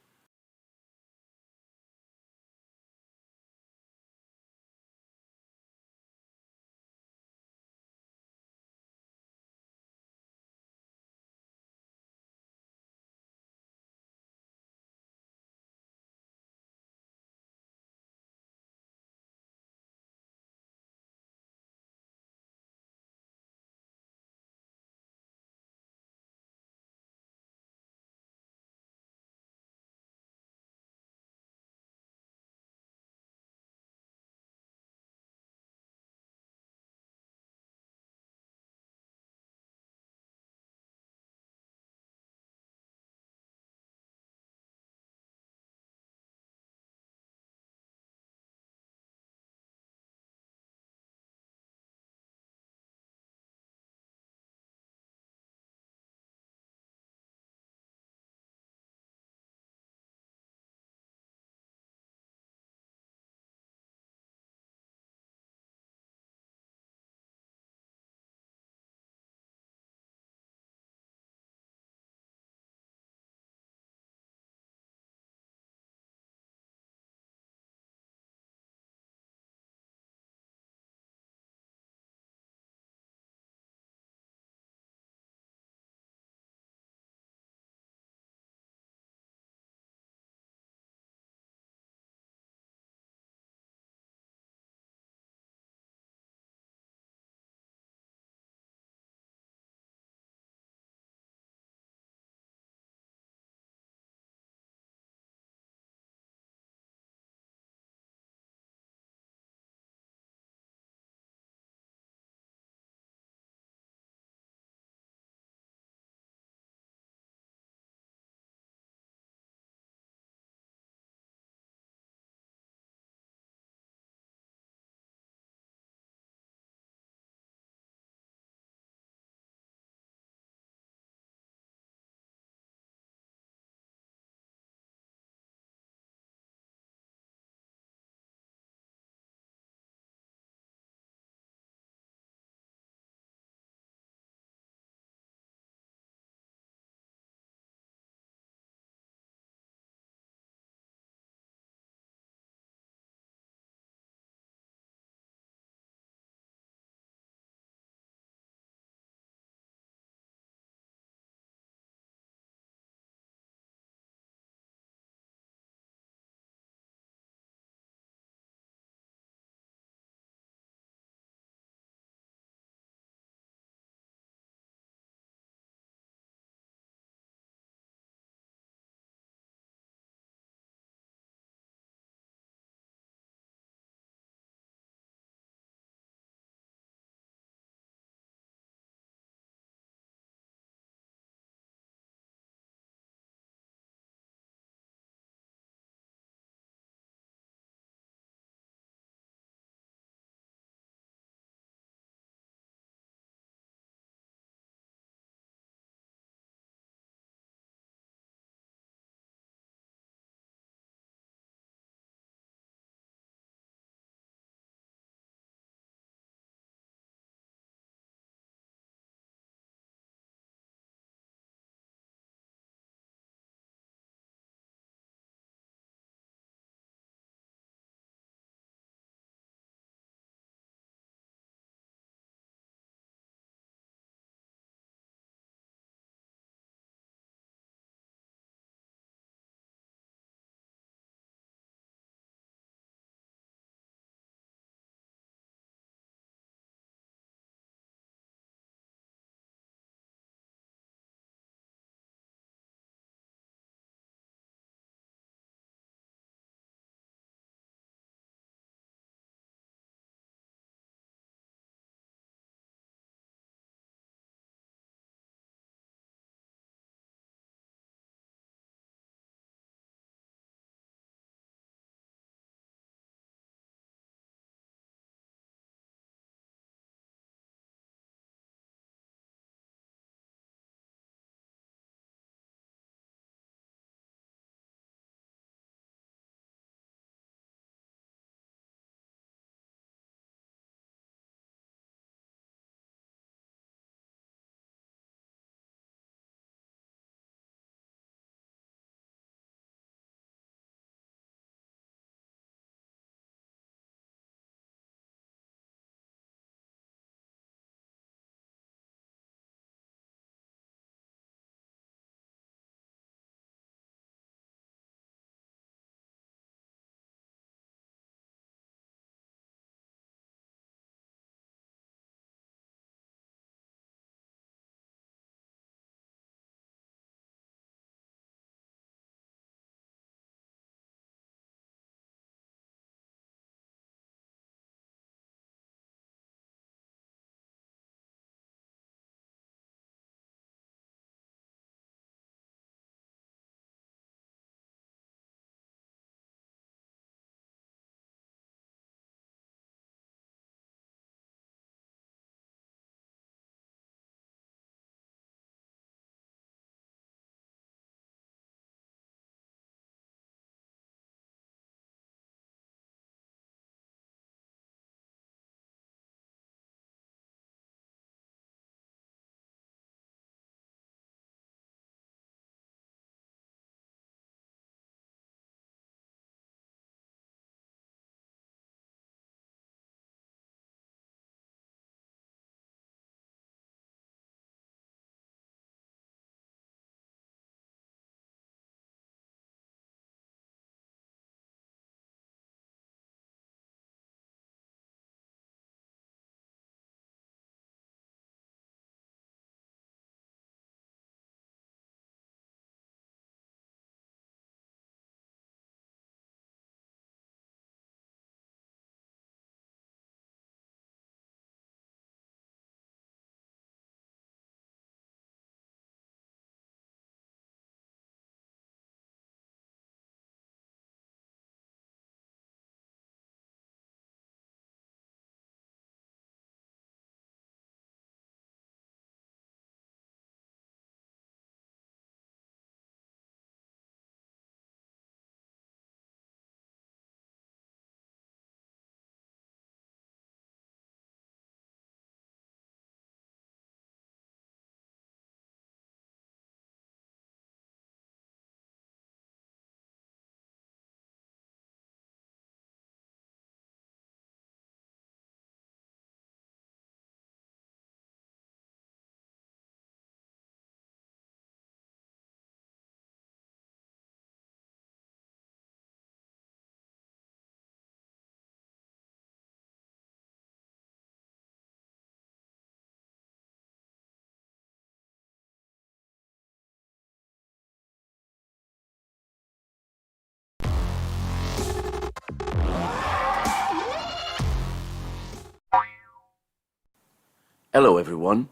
Hello everyone,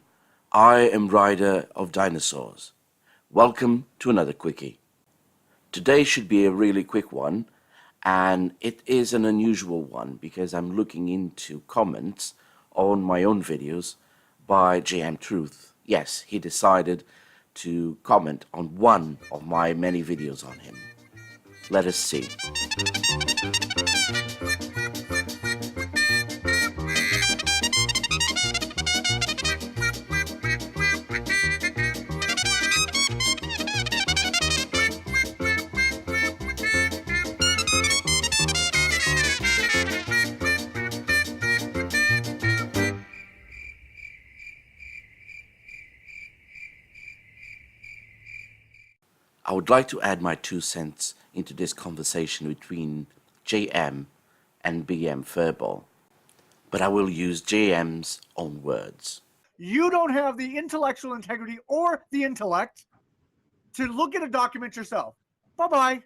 I am Ryder of Dinosaurs. Welcome to another quickie. Today should be a really quick one, and it is an unusual one because I'm looking into comments on my own videos by JM Truth. Yes, he decided to comment on one of my many videos on him. Let us see. I would like to add my 2 cents into this conversation between JM and BM Furball, but I will use JM's own words. You don't have the intellectual integrity or the intellect to look at a document yourself. Bye-bye.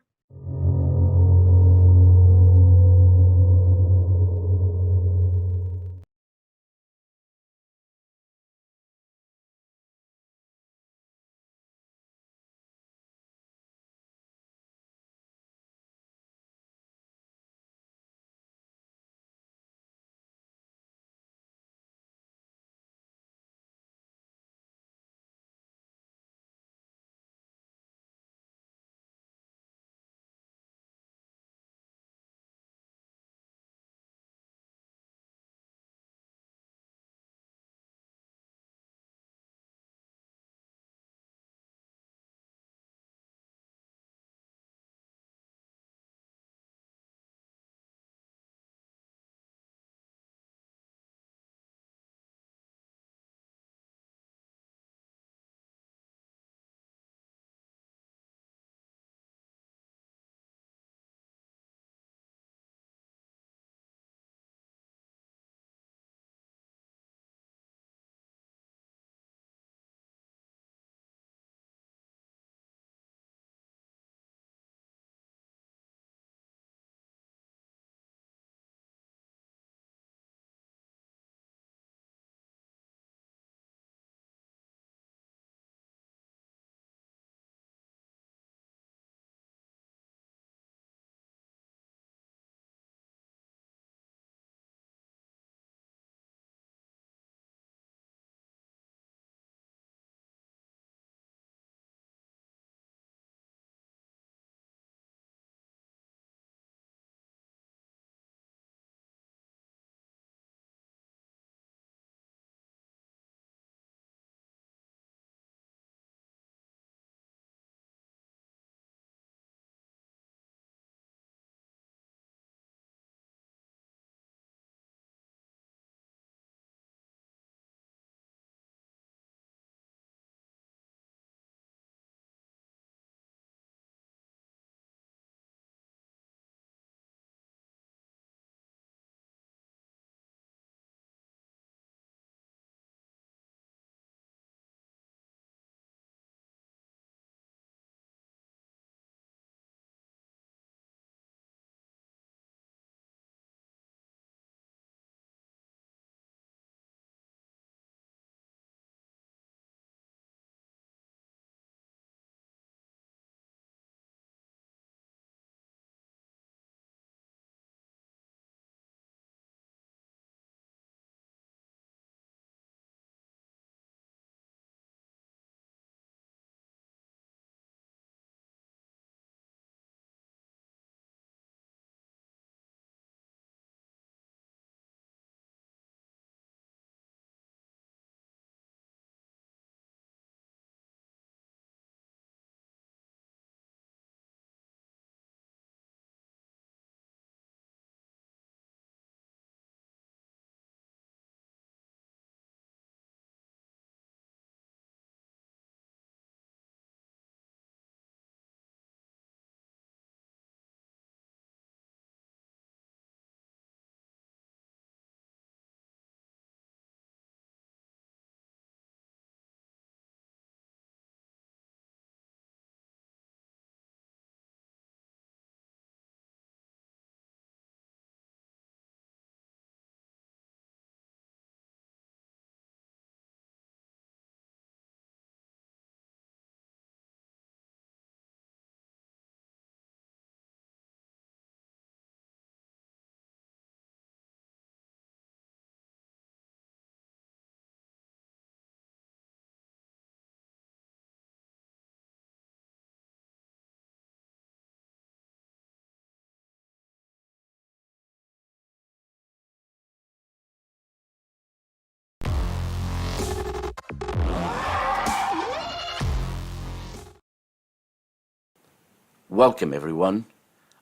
Welcome everyone.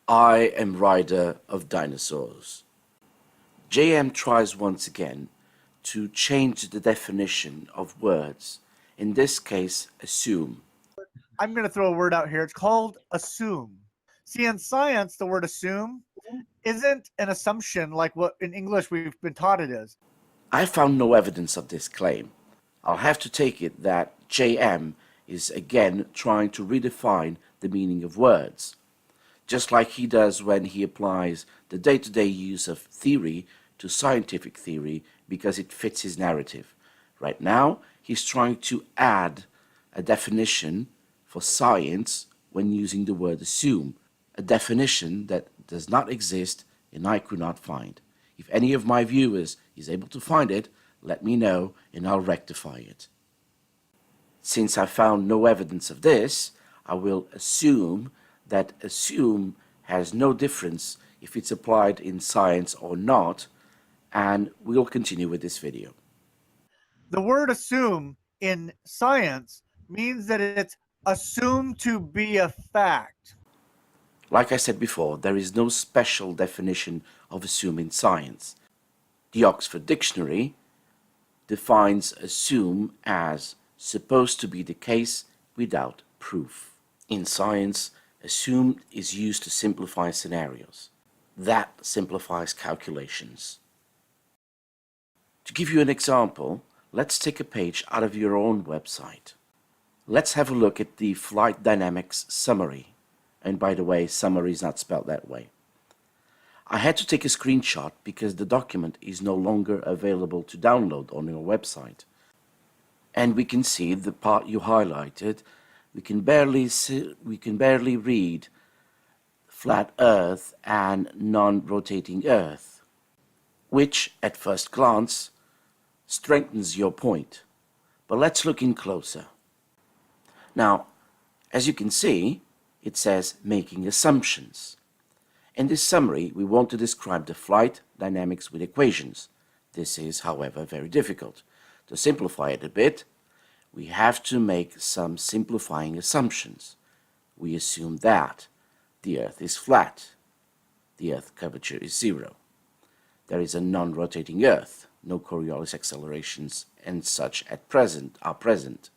I am Ryder of Dinosaurs. JM tries once again to change the definition of words, in this case, assume. I'm going to throw a word out here. It's called assume. See, in science, the word assume isn't an assumption like what in English we've been taught it is. I found no evidence of this claim. I'll have to take it that JM is again trying to redefine the meaning of words, just like he does when he applies the day-to-day use of theory to scientific theory because it fits his narrative. Right now, he's trying to add a definition for science when using the word assume, a definition that does not exist and I could not find. If any of my viewers is able to find it, let me know and I'll rectify it. Since I found no evidence of this, I will assume that assume has no difference if it's applied in science or not, and we'll continue with this video. The word assume in science means that it's assumed to be a fact. Like I said before, there is no special definition of assume in science. The Oxford Dictionary defines assume as supposed to be the case without proof. In science, assume is used to simplify scenarios. That simplifies calculations. To give you an example, let's take a page out of your own website. Let's have a look at the flight dynamics summary. And by the way, summary is not spelled that way. I had to take a screenshot because the document is no longer available to download on your website. And we can see the part you highlighted. We can barely read flat Earth and non-rotating Earth, which at first glance strengthens your point. But let's look in closer. Now, as you can see, it says making assumptions. In this summary, we want to describe the flight dynamics with equations. This is, however, very difficult. To simplify it a bit, we have to make some simplifying assumptions. We assume that the Earth is flat. The Earth curvature is 0. There is a non-rotating Earth. No Coriolis accelerations and such are present.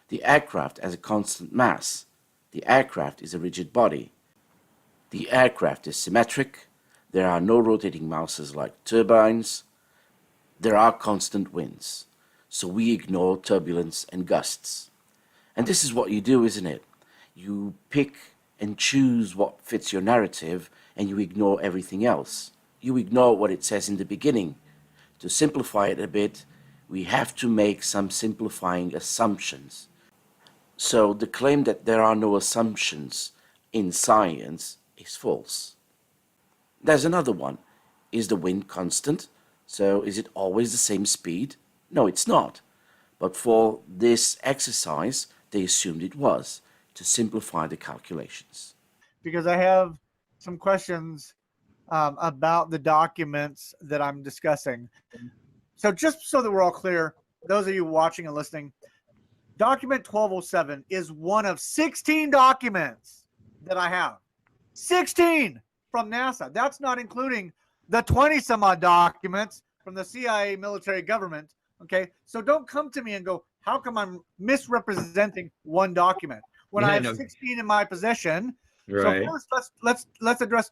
The aircraft has a constant mass. The aircraft is a rigid body. The aircraft is symmetric. There are no rotating masses like turbines. There are constant winds. So we ignore turbulence and gusts. And this is what you do, isn't it? You pick and choose what fits your narrative and you ignore everything else. You ignore what it says in the beginning. To simplify it a bit, we have to make some simplifying assumptions. So the claim that there are no assumptions in science is false. There's another one. Is the wind constant? So is it always the same speed? No, it's not. But for this exercise, they assumed it was, to simplify the calculations. Because I have some questions about the documents that I'm discussing. So just so that we're all clear, those of you watching and listening, document 1207 is one of 16 documents that I have. 16 from NASA. That's not including the 20 some odd documents from the CIA military government. Okay, so don't come to me and go, how come I'm misrepresenting one document when I have 16 in my possession? Right. So first, let's address,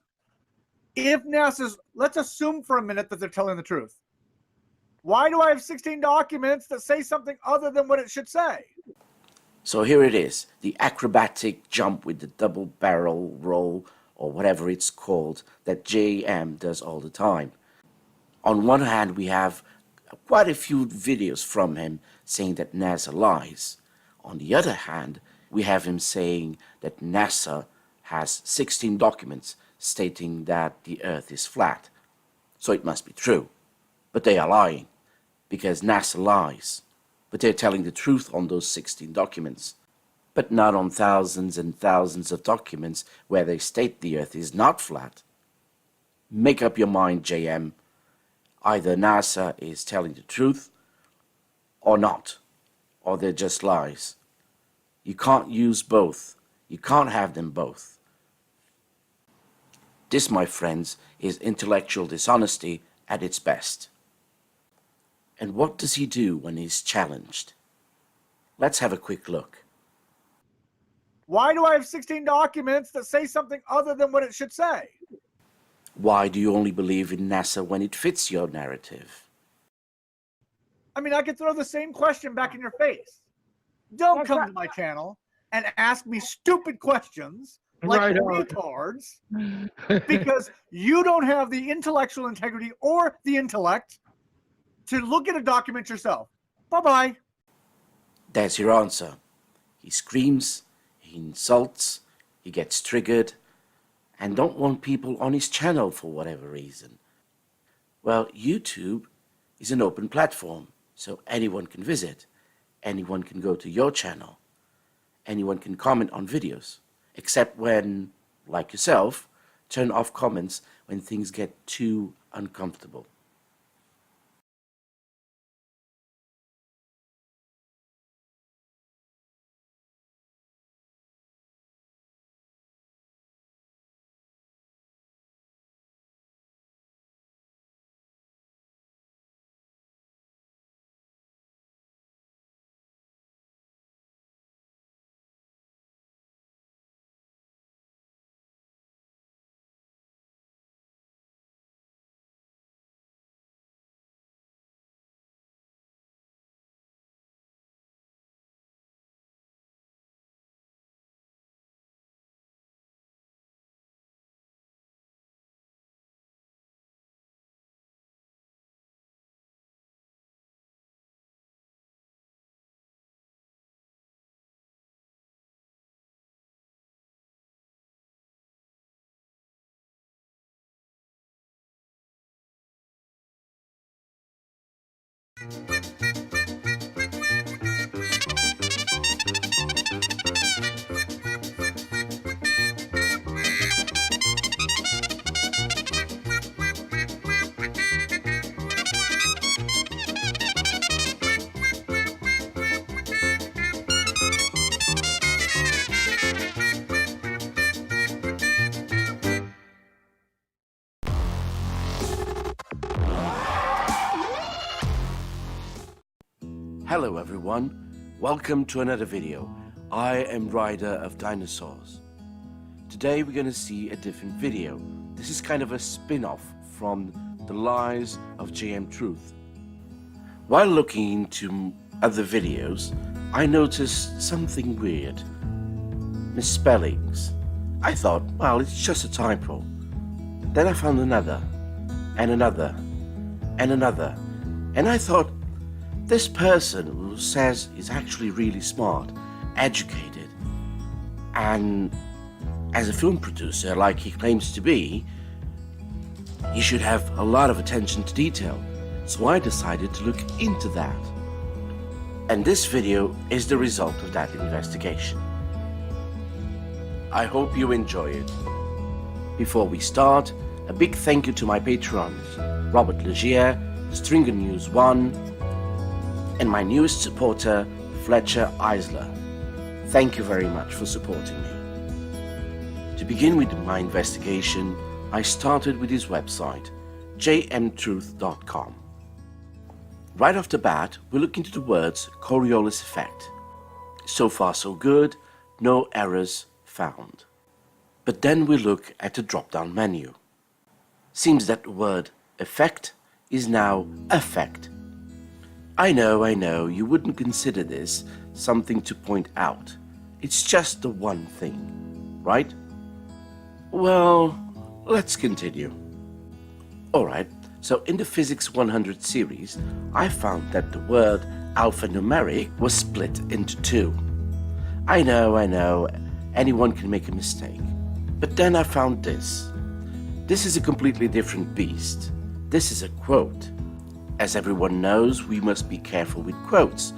if NASA's, let's assume for a minute that they're telling the truth. Why do I have 16 documents that say something other than what it should say? So here it is, the acrobatic jump with the double barrel roll, or whatever it's called, that JM does all the time. On one hand, we have quite a few videos from him saying that NASA lies. On the other hand, we have him saying that NASA has 16 documents stating that the Earth is flat. So it must be true. But they are lying, because NASA lies. But they're telling the truth on those 16 documents, but not on thousands and thousands of documents where they state the Earth is not flat. Make up your mind, JM. Either NASA is telling the truth or not, or they're just lies. You can't use both. You can't have them both. This, my friends, is intellectual dishonesty at its best. And what does he do when he's challenged? Let's have a quick look. Why do I have 16 documents that say something other than what it should say? Why do you only believe in NASA when it fits your narrative? I mean, I could throw the same question back in your face. Don't come to my channel and ask me stupid questions like retards because you don't have the intellectual integrity or the intellect to look at a document yourself. Bye-bye. There's your answer. He screams, he insults, he gets triggered, and don't want people on his channel for whatever reason. Well, YouTube is an open platform, so anyone can visit. Anyone can go to your channel. Anyone can comment on videos, except when, like yourself, turn off comments when things get too uncomfortable. Hello everyone, welcome to another video. I am Ryder of Dinosaurs. Today we're going to see a different video. This is kind of a spin-off from The Lies of JM Truth. While looking into other videos, I noticed something weird. Misspellings. I thought, well, it's just a typo. Then I found another, and another, and another, and I thought, this person who says he's actually really smart, educated, and as a film producer like he claims to be, he should have a lot of attention to detail. So I decided to look into that. And this video is the result of that investigation. I hope you enjoy it. Before we start, a big thank you to my patrons, Robert Legier, Stringer News 1, and my newest supporter, Fletcher Eisler. Thank you very much for supporting me. To begin with my investigation, I started with his website, jmtruth.com. Right off the bat, we look into the words Coriolis effect. So far so good, no errors found. But then we look at the drop-down menu. Seems that the word effect is now affect. I know, you wouldn't consider this something to point out. It's just the one thing, right? Well, let's continue. Alright, so in the Physics 100 series, I found that the word alphanumeric was split into two. I know, anyone can make a mistake. But then I found this. This is a completely different beast. This is a quote. As everyone knows, we must be careful with quotes.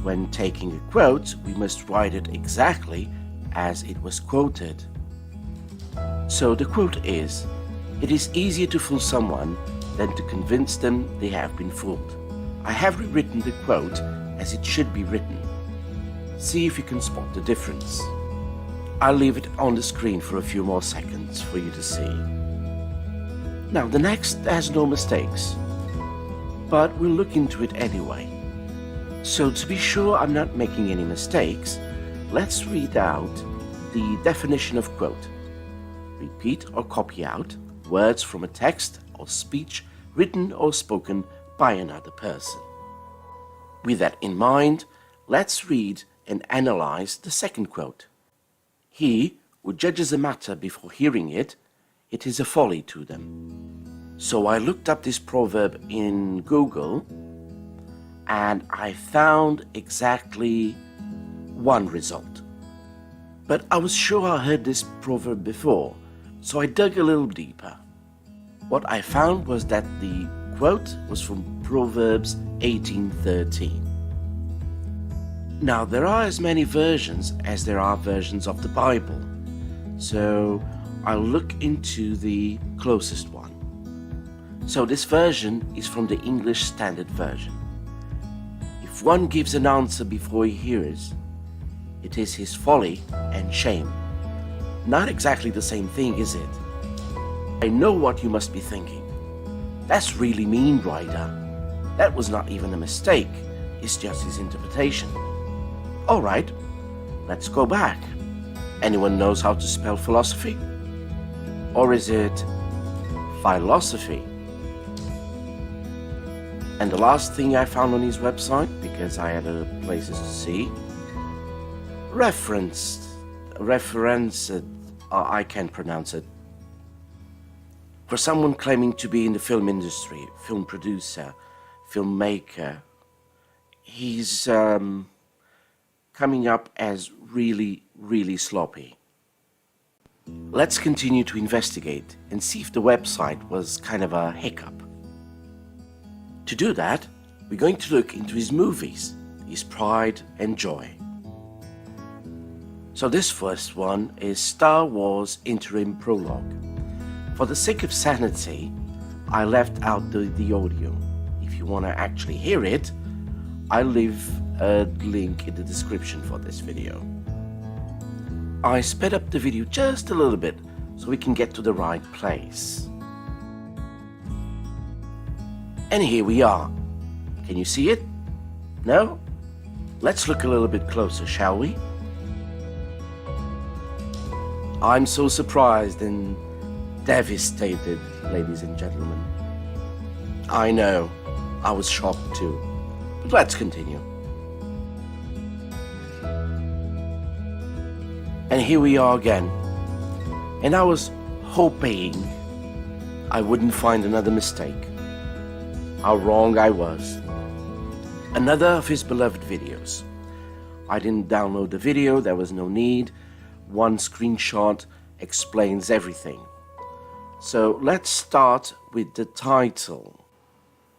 When taking a quote, we must write it exactly as it was quoted. So the quote is, "It is easier to fool someone than to convince them they have been fooled." I have rewritten the quote as it should be written. See if you can spot the difference. I'll leave it on the screen for a few more seconds for you to see. Now, the next has no mistakes, but we'll look into it anyway. So to be sure I'm not making any mistakes, let's read out the definition of quote. Repeat or copy out words from a text or speech written or spoken by another person. With that in mind, let's read and analyze the second quote. He who judges a matter before hearing it, it is a folly to them. So I looked up this proverb in Google and I found exactly one result. But I was sure I heard this proverb before, so I dug a little deeper. What I found was that the quote was from Proverbs 18:13. Now, there are as many versions as there are versions of the Bible, so I'll look into the closest one. So this version is from the English Standard Version. If one gives an answer before he hears, it is his folly and shame. Not exactly the same thing, is it? I know what you must be thinking. That's really mean, Ryder. That was not even a mistake. It's just his interpretation. All right, let's go back. Anyone knows how to spell philosophy? Or is it philosophy? And the last thing I found on his website, because I had other places to see, I can't pronounce it. For someone claiming to be in the film industry, film producer, filmmaker, he's coming up as really, really sloppy. Let's continue to investigate and see if the website was kind of a hiccup. To do that, we're going to look into his movies, his pride and joy. So this first one is Star Wars Interim Prologue. For the sake of sanity, I left out the audio. If you want to actually hear it, I'll leave a link in the description for this video. I sped up the video just a little bit so we can get to the right place. And here we are. Can you see it? No? Let's look a little bit closer, shall we? I'm so surprised and devastated, ladies and gentlemen. I know, I was shocked too. But let's continue. And here we are again. And I was hoping I wouldn't find another mistake. How wrong I was. Another of his beloved videos. I didn't download the video, there was no need. One screenshot explains everything. So let's start with the title.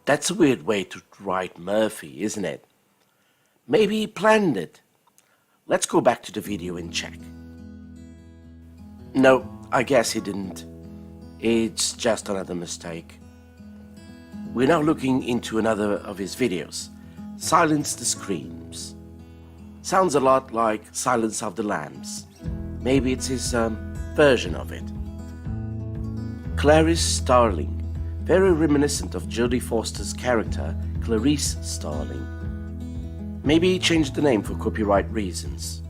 That's a weird way to write Murphy, isn't it? Maybe he planned it. Let's go back to the video and check. No, I guess he didn't. It's just another mistake. We're now looking into another of his videos, Silence the Screams. Sounds a lot like Silence of the Lambs. Maybe it's his version of it. Clarice Starling, very reminiscent of Jodie Foster's character, Clarice Starling. Maybe he changed the name for copyright reasons.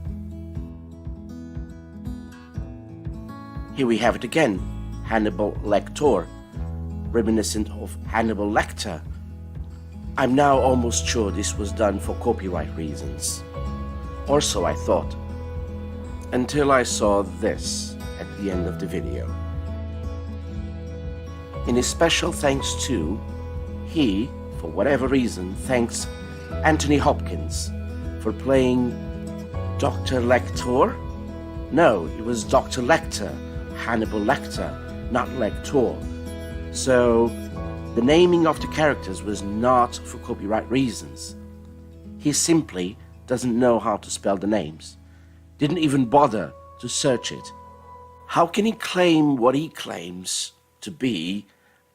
Here we have it again, Hannibal Lecter, reminiscent of Hannibal Lecter. I'm now almost sure this was done for copyright reasons. Or so I thought. Until I saw this at the end of the video. In his special thanks to, he, for whatever reason, thanks Anthony Hopkins for playing Dr. Lecter. No, it was Dr. Lecter, Hannibal Lecter, not Lecter. So the naming of the characters was not for copyright reasons. He simply doesn't know how to spell the names. Didn't even bother to search it. How can he claim what he claims to be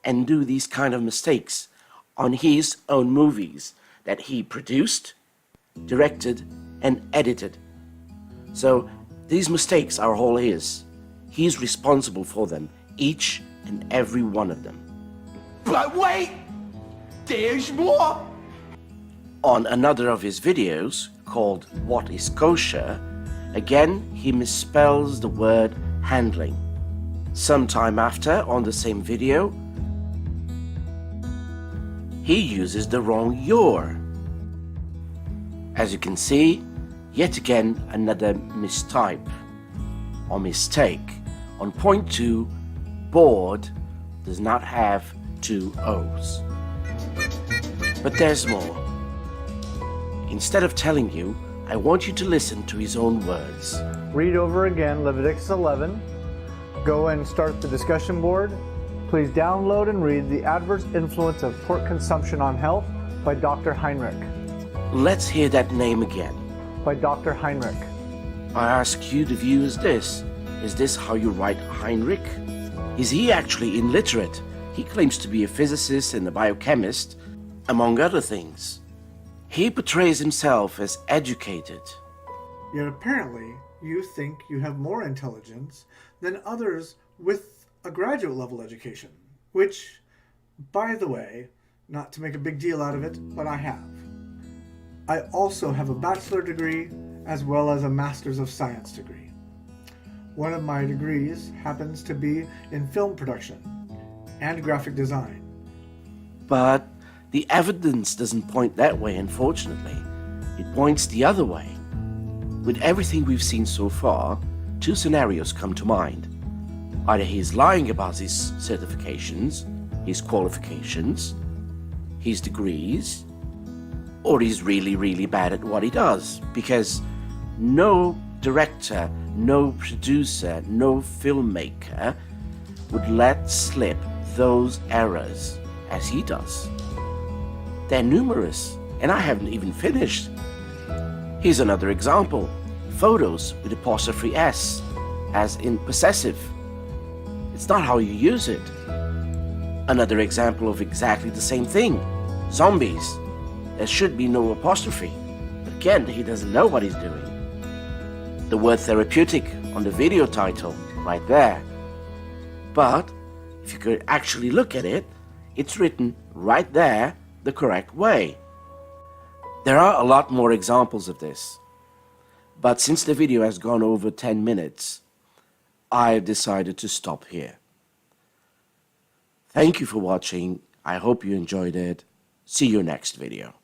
and do these kind of mistakes on his own movies that he produced, directed, and edited? So These mistakes are all his. He's responsible for them, each and every one of them. But wait! There's more! On another of his videos, called What is Kosher, again he misspells the word handling. Sometime after, on the same video, he uses the wrong your. As you can see, yet again another mistype or mistake. On point 2, board does not have 2 O's. But there's more. Instead of telling you, I want you to listen to his own words. Read over again Leviticus 11. Go and start the discussion board. Please download and read The Adverse Influence of Pork Consumption on Health by Dr. Heinrich. Let's hear that name again. By Dr. Heinrich. I ask you, the viewers, this. Is this how you write Heinrich? Is he actually illiterate? He claims to be a physicist and a biochemist, among other things. He portrays himself as educated. Yet apparently, you think you have more intelligence than others with a graduate level education, which, by the way, not to make a big deal out of it, but I have. I also have a bachelor degree as well as a master's of science degree. One of my degrees happens to be in film production and graphic design. But the evidence doesn't point that way, unfortunately. It points the other way. With everything we've seen so far, 2 scenarios come to mind. Either he's lying about his certifications, his qualifications, his degrees, or he's really, really bad at what he does, because no director, no producer, no filmmaker would let slip those errors as he does. They're numerous, and I haven't even finished. Here's another example. Photos with apostrophe S, as in possessive. It's not how you use it. Another example of exactly the same thing. Zombies. There should be no apostrophe. But again, he doesn't know what he's doing. The word therapeutic on the video title, right there. But if you could actually look at it, it's written right there the correct way. There are a lot more examples of this. But since the video has gone over 10 minutes, I've decided to stop here. Thank you for watching. I hope you enjoyed it. See you next video.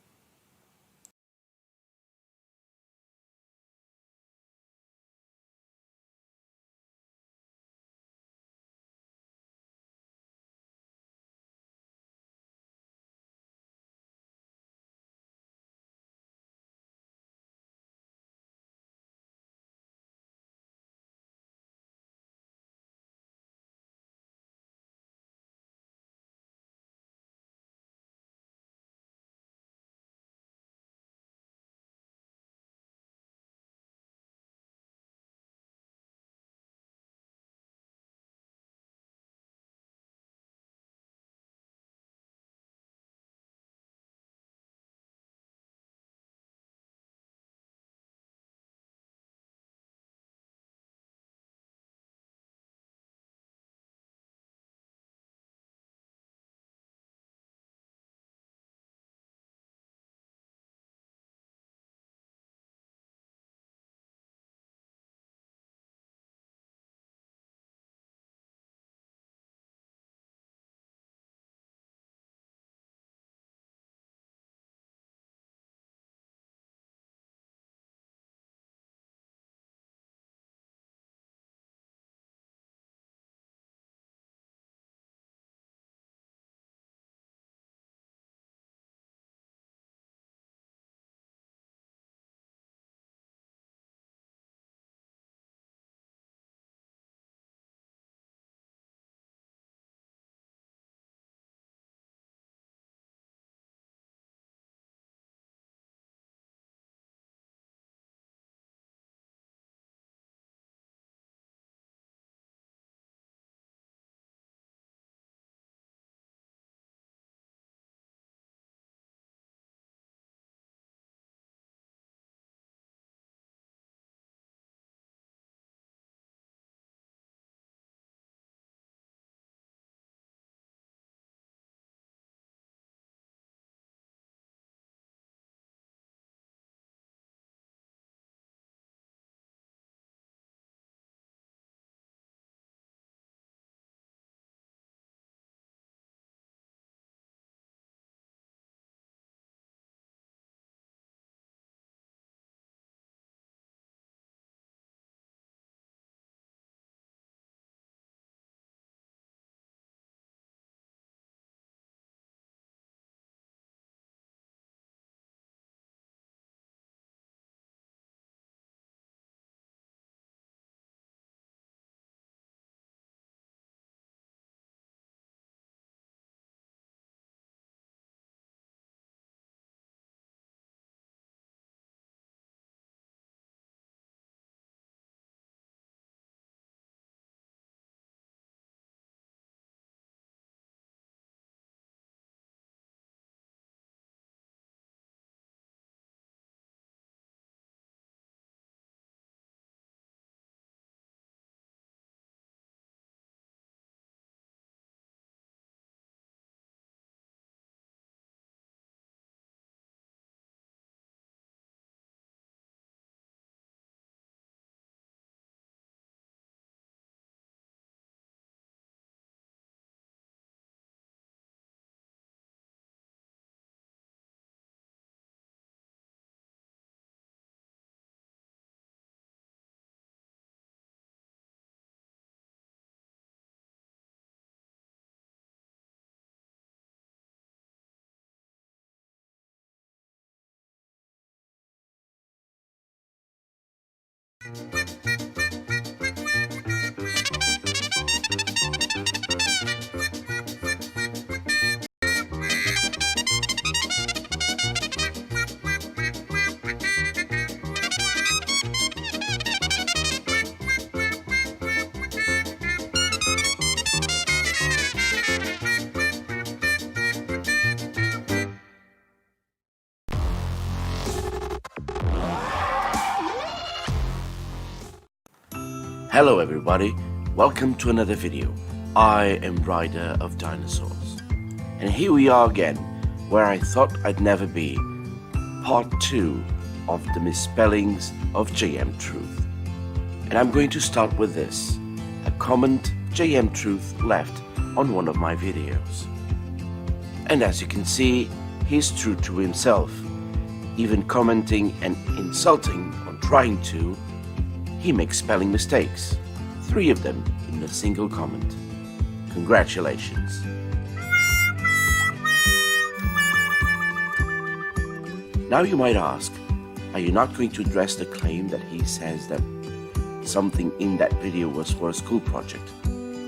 Hello everybody, welcome to another video. I am Ryder of Dinosaurs. And here we are again, where I thought I'd never be. Part 2 of the misspellings of JM Truth. And I'm going to start with this, a comment JM Truth left on one of my videos. And as you can see, he's true to himself, even commenting and insulting on trying to. He makes spelling mistakes, 3 of them in a single comment. Congratulations. Now you might ask, are you not going to address the claim that he says that something in that video was for a school project?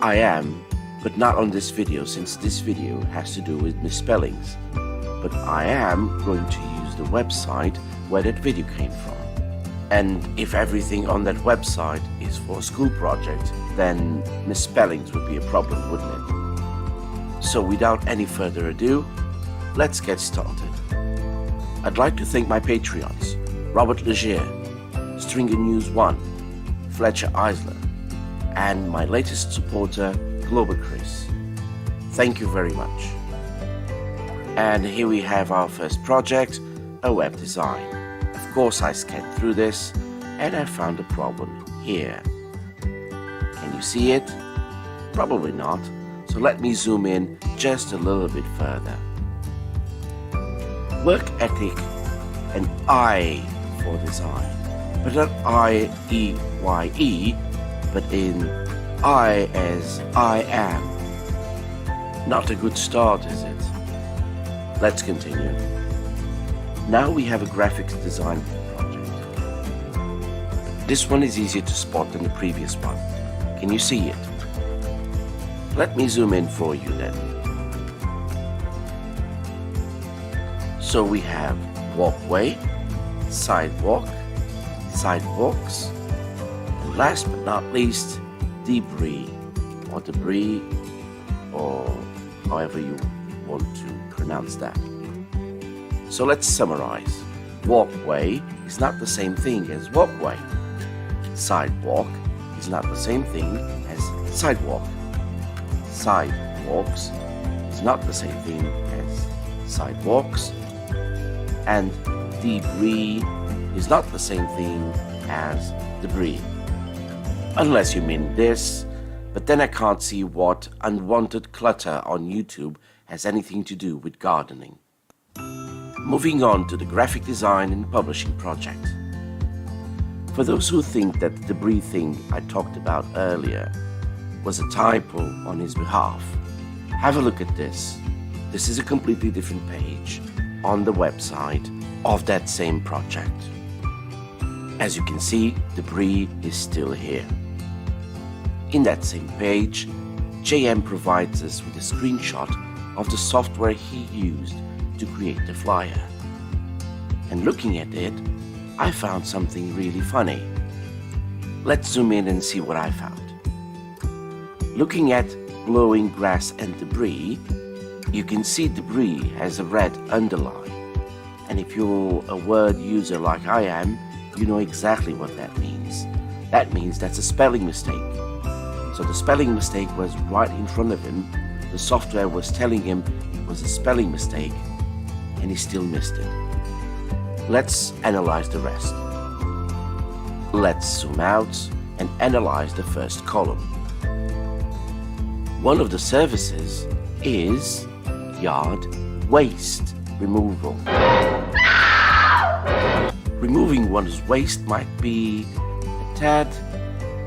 I am, but not on this video, since this video has to do with misspellings. But I am going to use the website where that video came from. And if everything on that website is for a school project, then misspellings would be a problem, wouldn't it? So without any further ado, let's get started. I'd like to thank my Patreons, Robert Leger, Stringer News 1, Fletcher Eisler, and my latest supporter, Global Chris. Thank you very much. And here we have our first project, a web design. Of course, I scanned through this and I found a problem here. Can you see it? Probably not, so let me zoom in just a little bit further. Work ethic and I for design, but not I-E-Y-E, but in I as I am. Not a good start, is it? Let's continue. Now we have a graphics design project. This one is easier to spot than the previous one. Can you see it? Let me zoom in for you then. So we have walkway, sidewalk, sidewalks, and last but not least, debris, or debris, or however you want to pronounce that. So let's summarize. Walkway is not the same thing as walkway. Sidewalk is not the same thing as sidewalk. Sidewalks is not the same thing as sidewalks. And debris is not the same thing as debris. Unless you mean this, but then I can't see what unwanted clutter on YouTube has anything to do with gardening. Moving on to the graphic design and publishing project. For those who think that the debris thing I talked about earlier was a typo on his behalf, have a look at this. This is a completely different page on the website of that same project. As you can see, debris is still here. In that same page, JM provides us with a screenshot of the software he used to create the flyer. And looking at it, I found something really funny. Let's zoom in and see what I found. Looking at blowing grass and debris, you can see debris has a red underline. And if you're a word user like I am, you know exactly what that means. That means that's a spelling mistake. So the spelling mistake was right in front of him. The software was telling him it was a spelling mistake, and he still missed it. Let's analyze the rest. Let's zoom out and analyze the first column. One of the services is yard waste removal. Removing one's waste might be a tad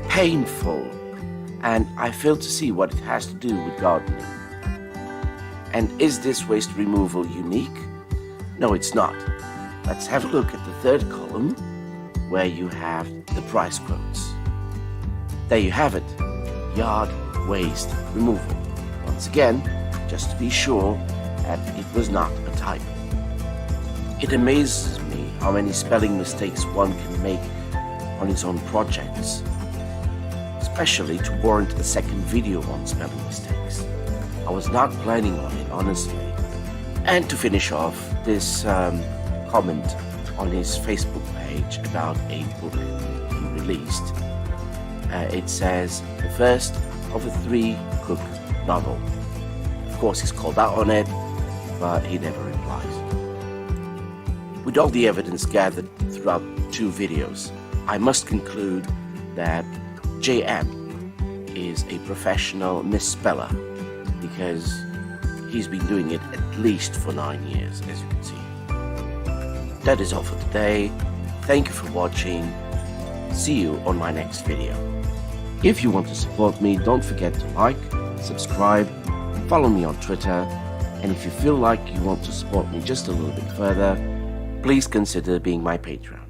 painful, and I fail to see what it has to do with gardening. And is this waste removal unique? No, it's not. Let's have a look at the third column. where you have the price quotes. There you have it, yard waste removal. Once again, just to be sure that it was not a typo. It amazes me how many spelling mistakes one can make on his own projects, especially to warrant a second video on spelling mistakes. I was not planning on it, honestly. And to finish off, this comment on his Facebook page about a book he released. It says, the first of a 3-cook novel. Of course, he's called out on it, but he never replies. With all the evidence gathered throughout 2 videos, I must conclude that JM is a professional misspeller because he's been doing it at least for 9 years, as you can see. That is all for today. Thank you for watching. See you on my next video. If you want to support me, don't forget to like, subscribe, follow me on Twitter, and if you feel like you want to support me just a little bit further, please consider being my Patreon.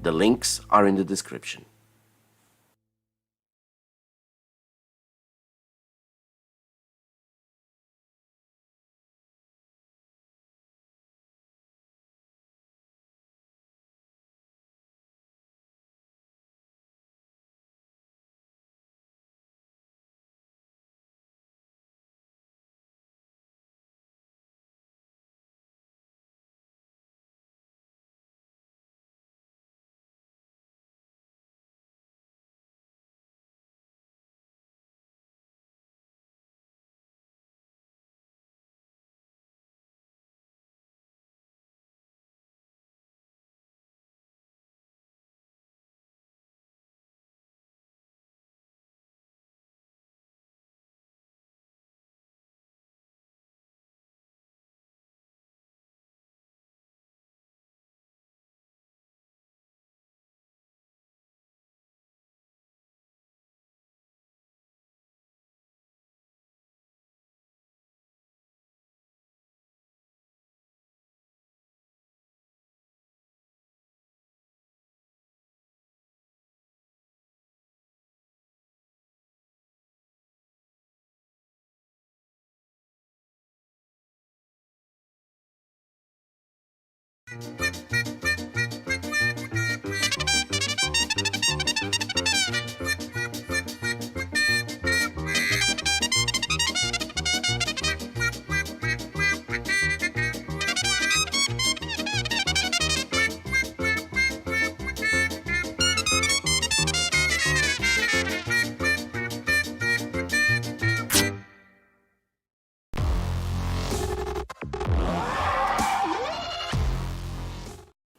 The links are in the description.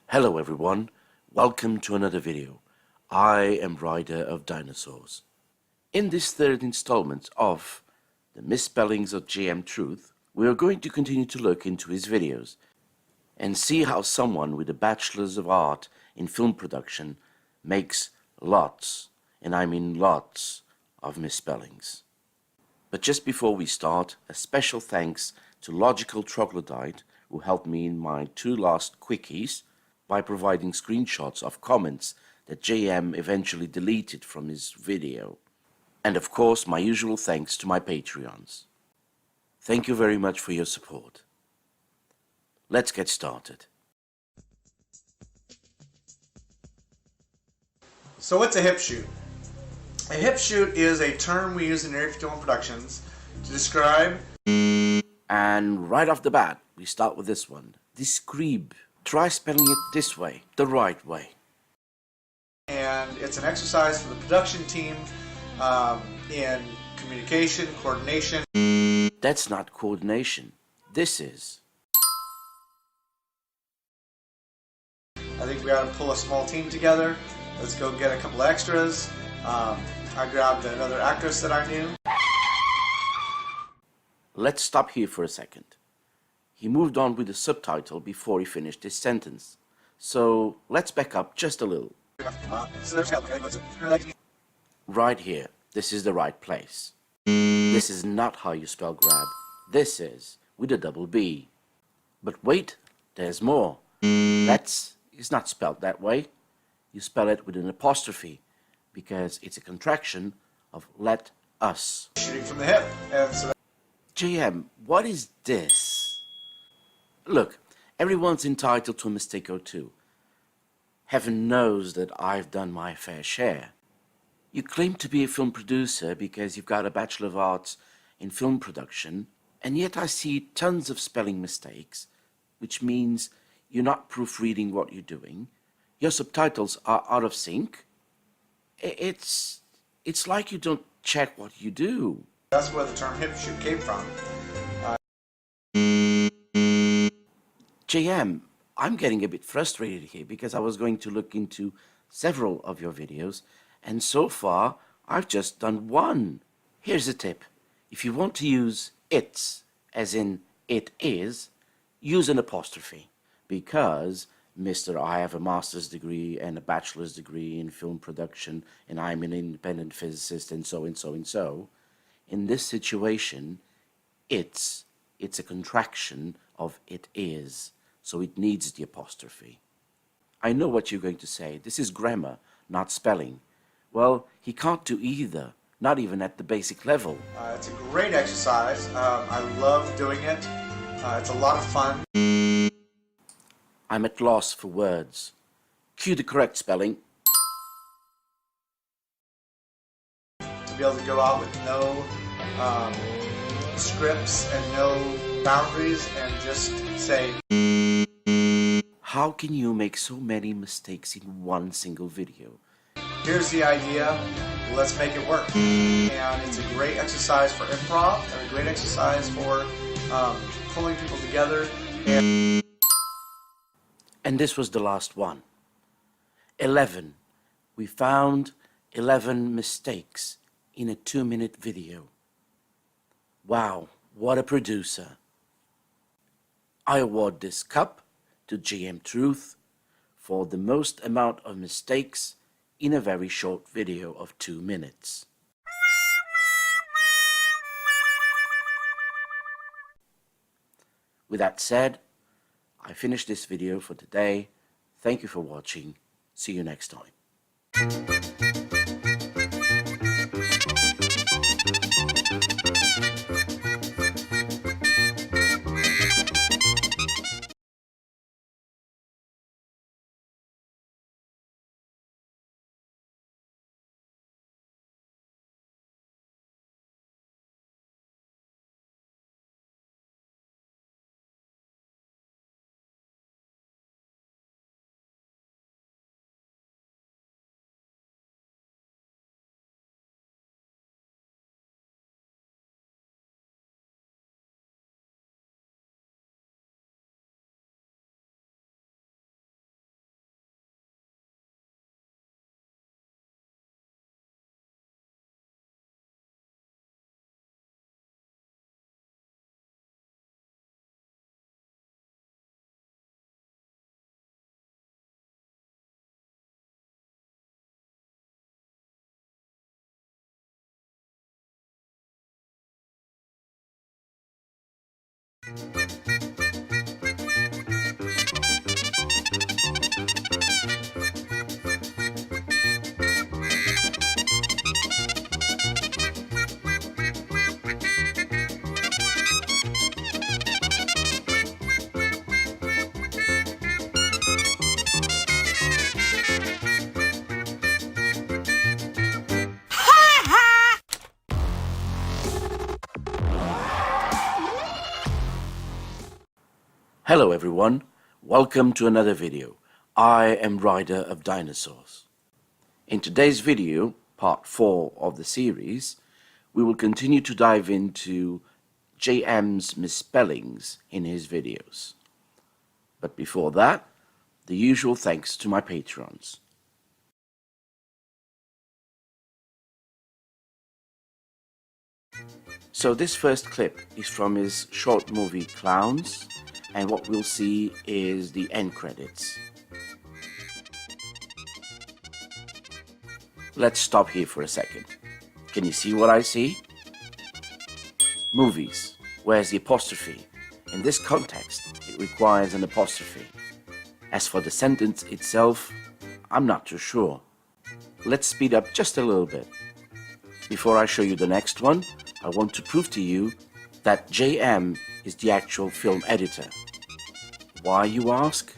Hello everyone, welcome to another video. I am Ryder of Dinosaurs. In this 3rd installment of the misspellings of JM Truth, we are going to continue to look into his videos and see how someone with a Bachelor's of Art in film production makes lots, and I mean lots, of misspellings. But just before we start, a special thanks to Logical Troglodyte, who helped me in my 2 last quickies by providing screenshots of comments that JM eventually deleted from his video. And of course, my usual thanks to my Patreons. Thank you very much for your support. Let's get started. So what's a hip shoot? A hip shoot is a term we use in air film productions to describe... And right off the bat, we start with this one. Describe. Try spelling it this way, the right way. And it's an exercise for the production team in communication, coordination. That's not coordination. This is. I think we ought to pull a small team together. Let's go get a couple extras. I grabbed another actress that I knew. Let's stop here for a second. He moved on with the subtitle before he finished his sentence. So let's back up just a little. Right here, this is the right place. This is not how you spell grab. This is with a double B. But wait, there's more. That's is not spelled that way. you spell it with an apostrophe because it's a contraction of let us. Shooting from the hip. And so JM, what is this? Look, everyone's entitled to a mistake or two. Heaven knows that I've done my fair share. You claim to be a film producer because you've got a Bachelor of Arts in film production, and yet I see tons of spelling mistakes, which means you're not proofreading what you're doing. Your subtitles are out of sync. It's like you don't check what you do. that's where the term hip shoot came from. JM, I'm getting a bit frustrated here because I was going to look into several of your videos, and so far I've just done one. Here's a tip. If you want to use it's, as in it is, use an apostrophe, because Mr. I have a master's degree and a bachelor's degree in film production, and I'm an independent physicist, and so and so and so. In this situation, it's a contraction of it is, so it needs the apostrophe. I know what you're going to say. This is grammar, not spelling. Well, he can't do either, not even at the basic level. It's a great exercise. I love doing it. It's a lot of fun. I'm at loss for words. Cue the correct spelling. To be able to go out with no scripts and no boundaries and just say. How can you make so many mistakes in one single video? Here's the idea, let's make it work. And it's a great exercise for improv and a great exercise for pulling people together. And this was the last one. 11. We found 11 mistakes in a 2-minute video. Wow, what a producer. I award this cup to JM Truth for the most amount of mistakes in a very short video of 2 minutes. With that said, I finished this video for today. Thank you for watching. See you next time. Hello everyone, welcome to another video. I am Ryder of Dinosaurs. In today's video, part 4 of the series, we will continue to dive into JM's misspellings in his videos. But before that, the usual thanks to my patrons. So this first clip is from his short movie Clowns, and what we'll see is the end credits. Let's stop here for a second. Can you see what I see? Movies. Where's the apostrophe? In this context, it requires an apostrophe. As for the sentence itself, I'm not too sure. Let's speed up just a little bit. Before I show you the next one, I want to prove to you that JM is the actual film editor. Why, you ask?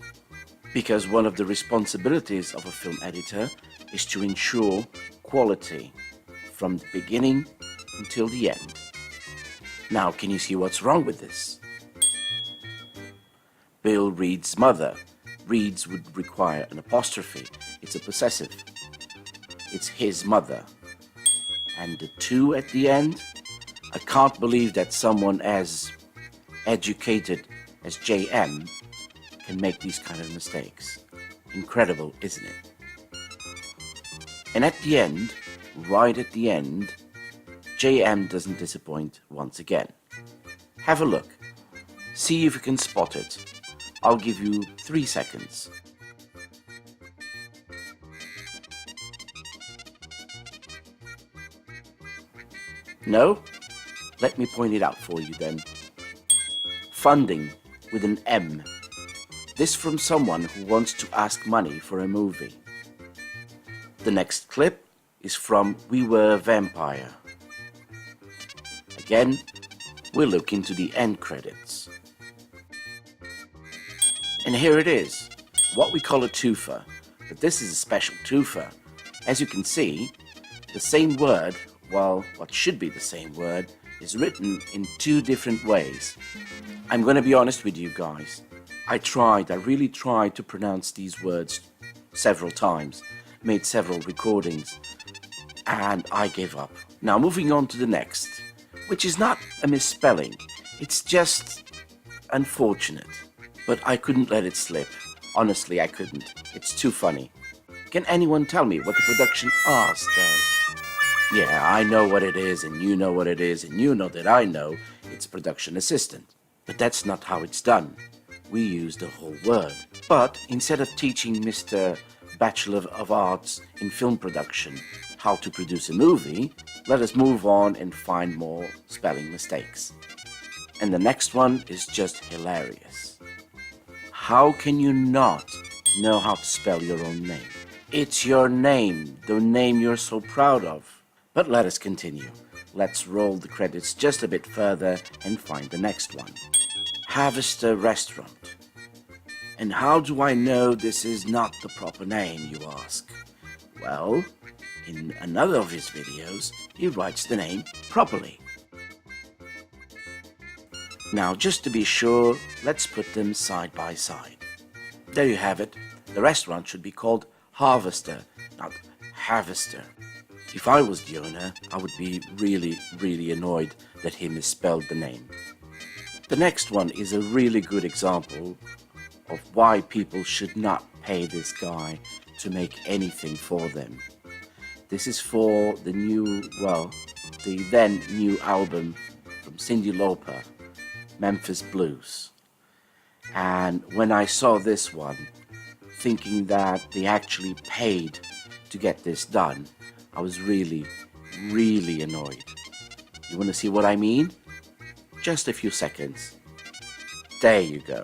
Because one of the responsibilities of a film editor is to ensure quality from the beginning until the end. Now, can you see what's wrong with this? Bill Reed's mother. Reed's would require an apostrophe. It's a possessive. It's his mother. And the two at the end? I can't believe that someone as educated as JM can make these kind of mistakes. Incredible, isn't it? And at the end, right at the end, JM doesn't disappoint once again. Have a look. See if you can spot it. I'll give you 3 seconds. No? Let me point it out for you then. Funding with an M. This from someone who wants to ask money for a movie. The next clip is from We Were Vampire. Again, we'll look into the end credits. And here it is, what we call a twofer, but this is a special twofer. As you can see, the same word, well, what should be the same word, is written in 2 different ways. I'm going to be honest with you guys. I really tried to pronounce these words several times, made several recordings, and I gave up. Now moving on to the next, which is not a misspelling, it's just unfortunate. But I couldn't let it slip. Honestly, I couldn't. It's too funny. Can anyone tell me what the production R's does? Yeah, I know what it is, and you know what it is, and you know that I know it's production assistant. But that's not how it's done. We use the whole word. But instead of teaching Mr. Bachelor of Arts in Film Production how to produce a movie, let us move on and find more spelling mistakes. And the next one is just hilarious. How can you not know how to spell your own name? It's your name, the name you're so proud of. But let us continue. Let's roll the credits just a bit further and find the next one. Harvester Restaurant. And how do I know this is not the proper name, you ask? Well, in another of his videos, he writes the name properly. Now, just to be sure, let's put them side by side. There you have it. The restaurant should be called Harvester, not Harvester. If I was the owner, I would be really annoyed that he misspelled the name. The next one is a really good example of why people should not pay this guy to make anything for them. This is for the then new album from Cyndi Lauper, Memphis Blues. And when I saw this one, thinking that they actually paid to get this done, I was really annoyed. You want to see what I mean? Just a few seconds. There you go.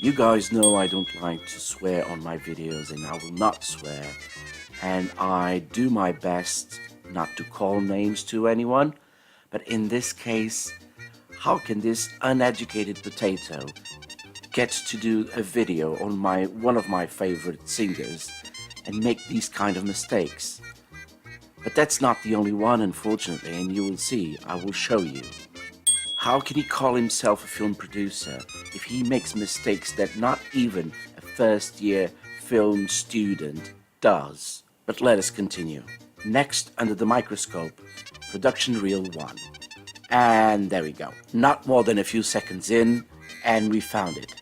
You guys know I don't like to swear on my videos, and I will not swear. And I do my best not to call names to anyone. But in this case, how can this uneducated potato get to do a video on one of my favorite singers and make these kind of mistakes? But that's not the only one, unfortunately, and you will see, I will show you. How can he call himself a film producer if he makes mistakes that not even a first-year film student does? But let us continue. Next, under the microscope, production reel 1. And there we go. Not more than a few seconds in, and we found it.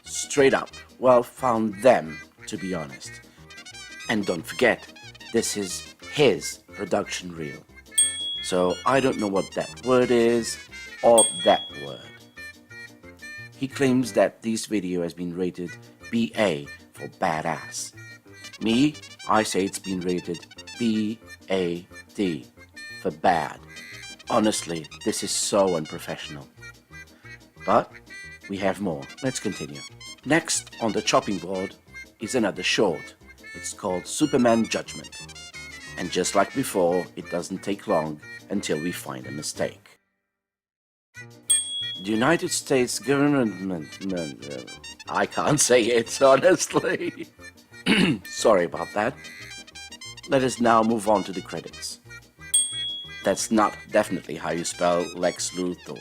Straight up. Well, found them, to be honest. And don't forget, this is his production reel. So I don't know what that word is, or that word. He claims that this video has been rated BA for badass. Me, I say it's been rated BAD for bad. Honestly, this is so unprofessional. But we have more. Let's continue. Next on the chopping board is another short. It's called Superman Judgment. And just like before, it doesn't take long until we find a mistake. The United States government... I can't say it, honestly. Sorry about that. Let us now move on to the credits. That's not definitely how you spell Lex Luthor.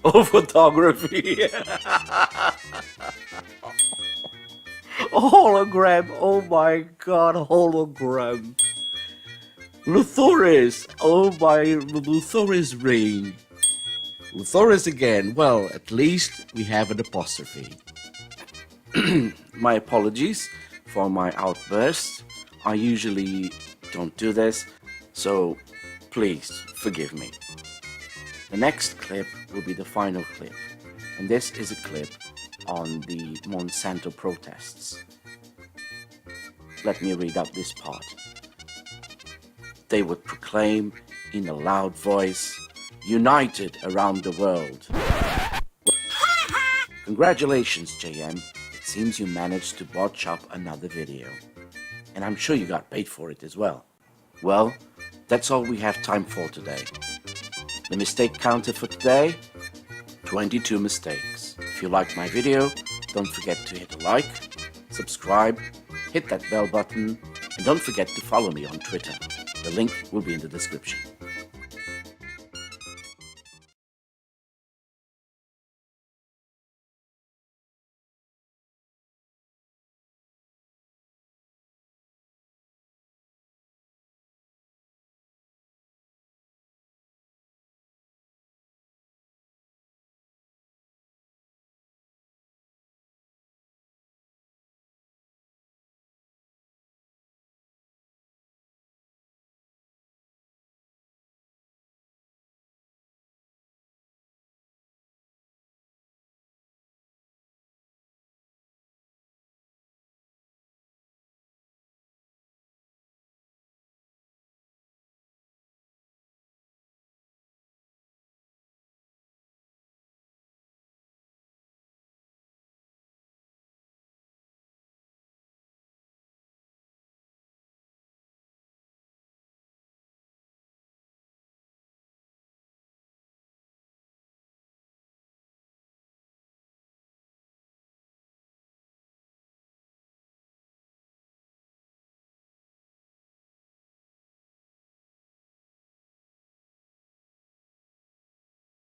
Oh, photography. Hologram. Oh my god, hologram. Luthor's. Oh my, Luthor's reign. Luthor's again. Well, at least we have an apostrophe. My apologies for my outbursts. I usually don't do this, so please forgive me. The next clip will be the final clip, and this is a clip on the Monsanto protests. Let me read out this part. They would proclaim in a loud voice, "United around the world." Congratulations, JM. It seems you managed to botch up another video. And I'm sure you got paid for it as well. Well, that's all we have time for today. The mistake counter for today, 22 mistakes. If you liked my video, don't forget to hit a like, subscribe, hit that bell button, and don't forget to follow me on Twitter. The link will be in the description.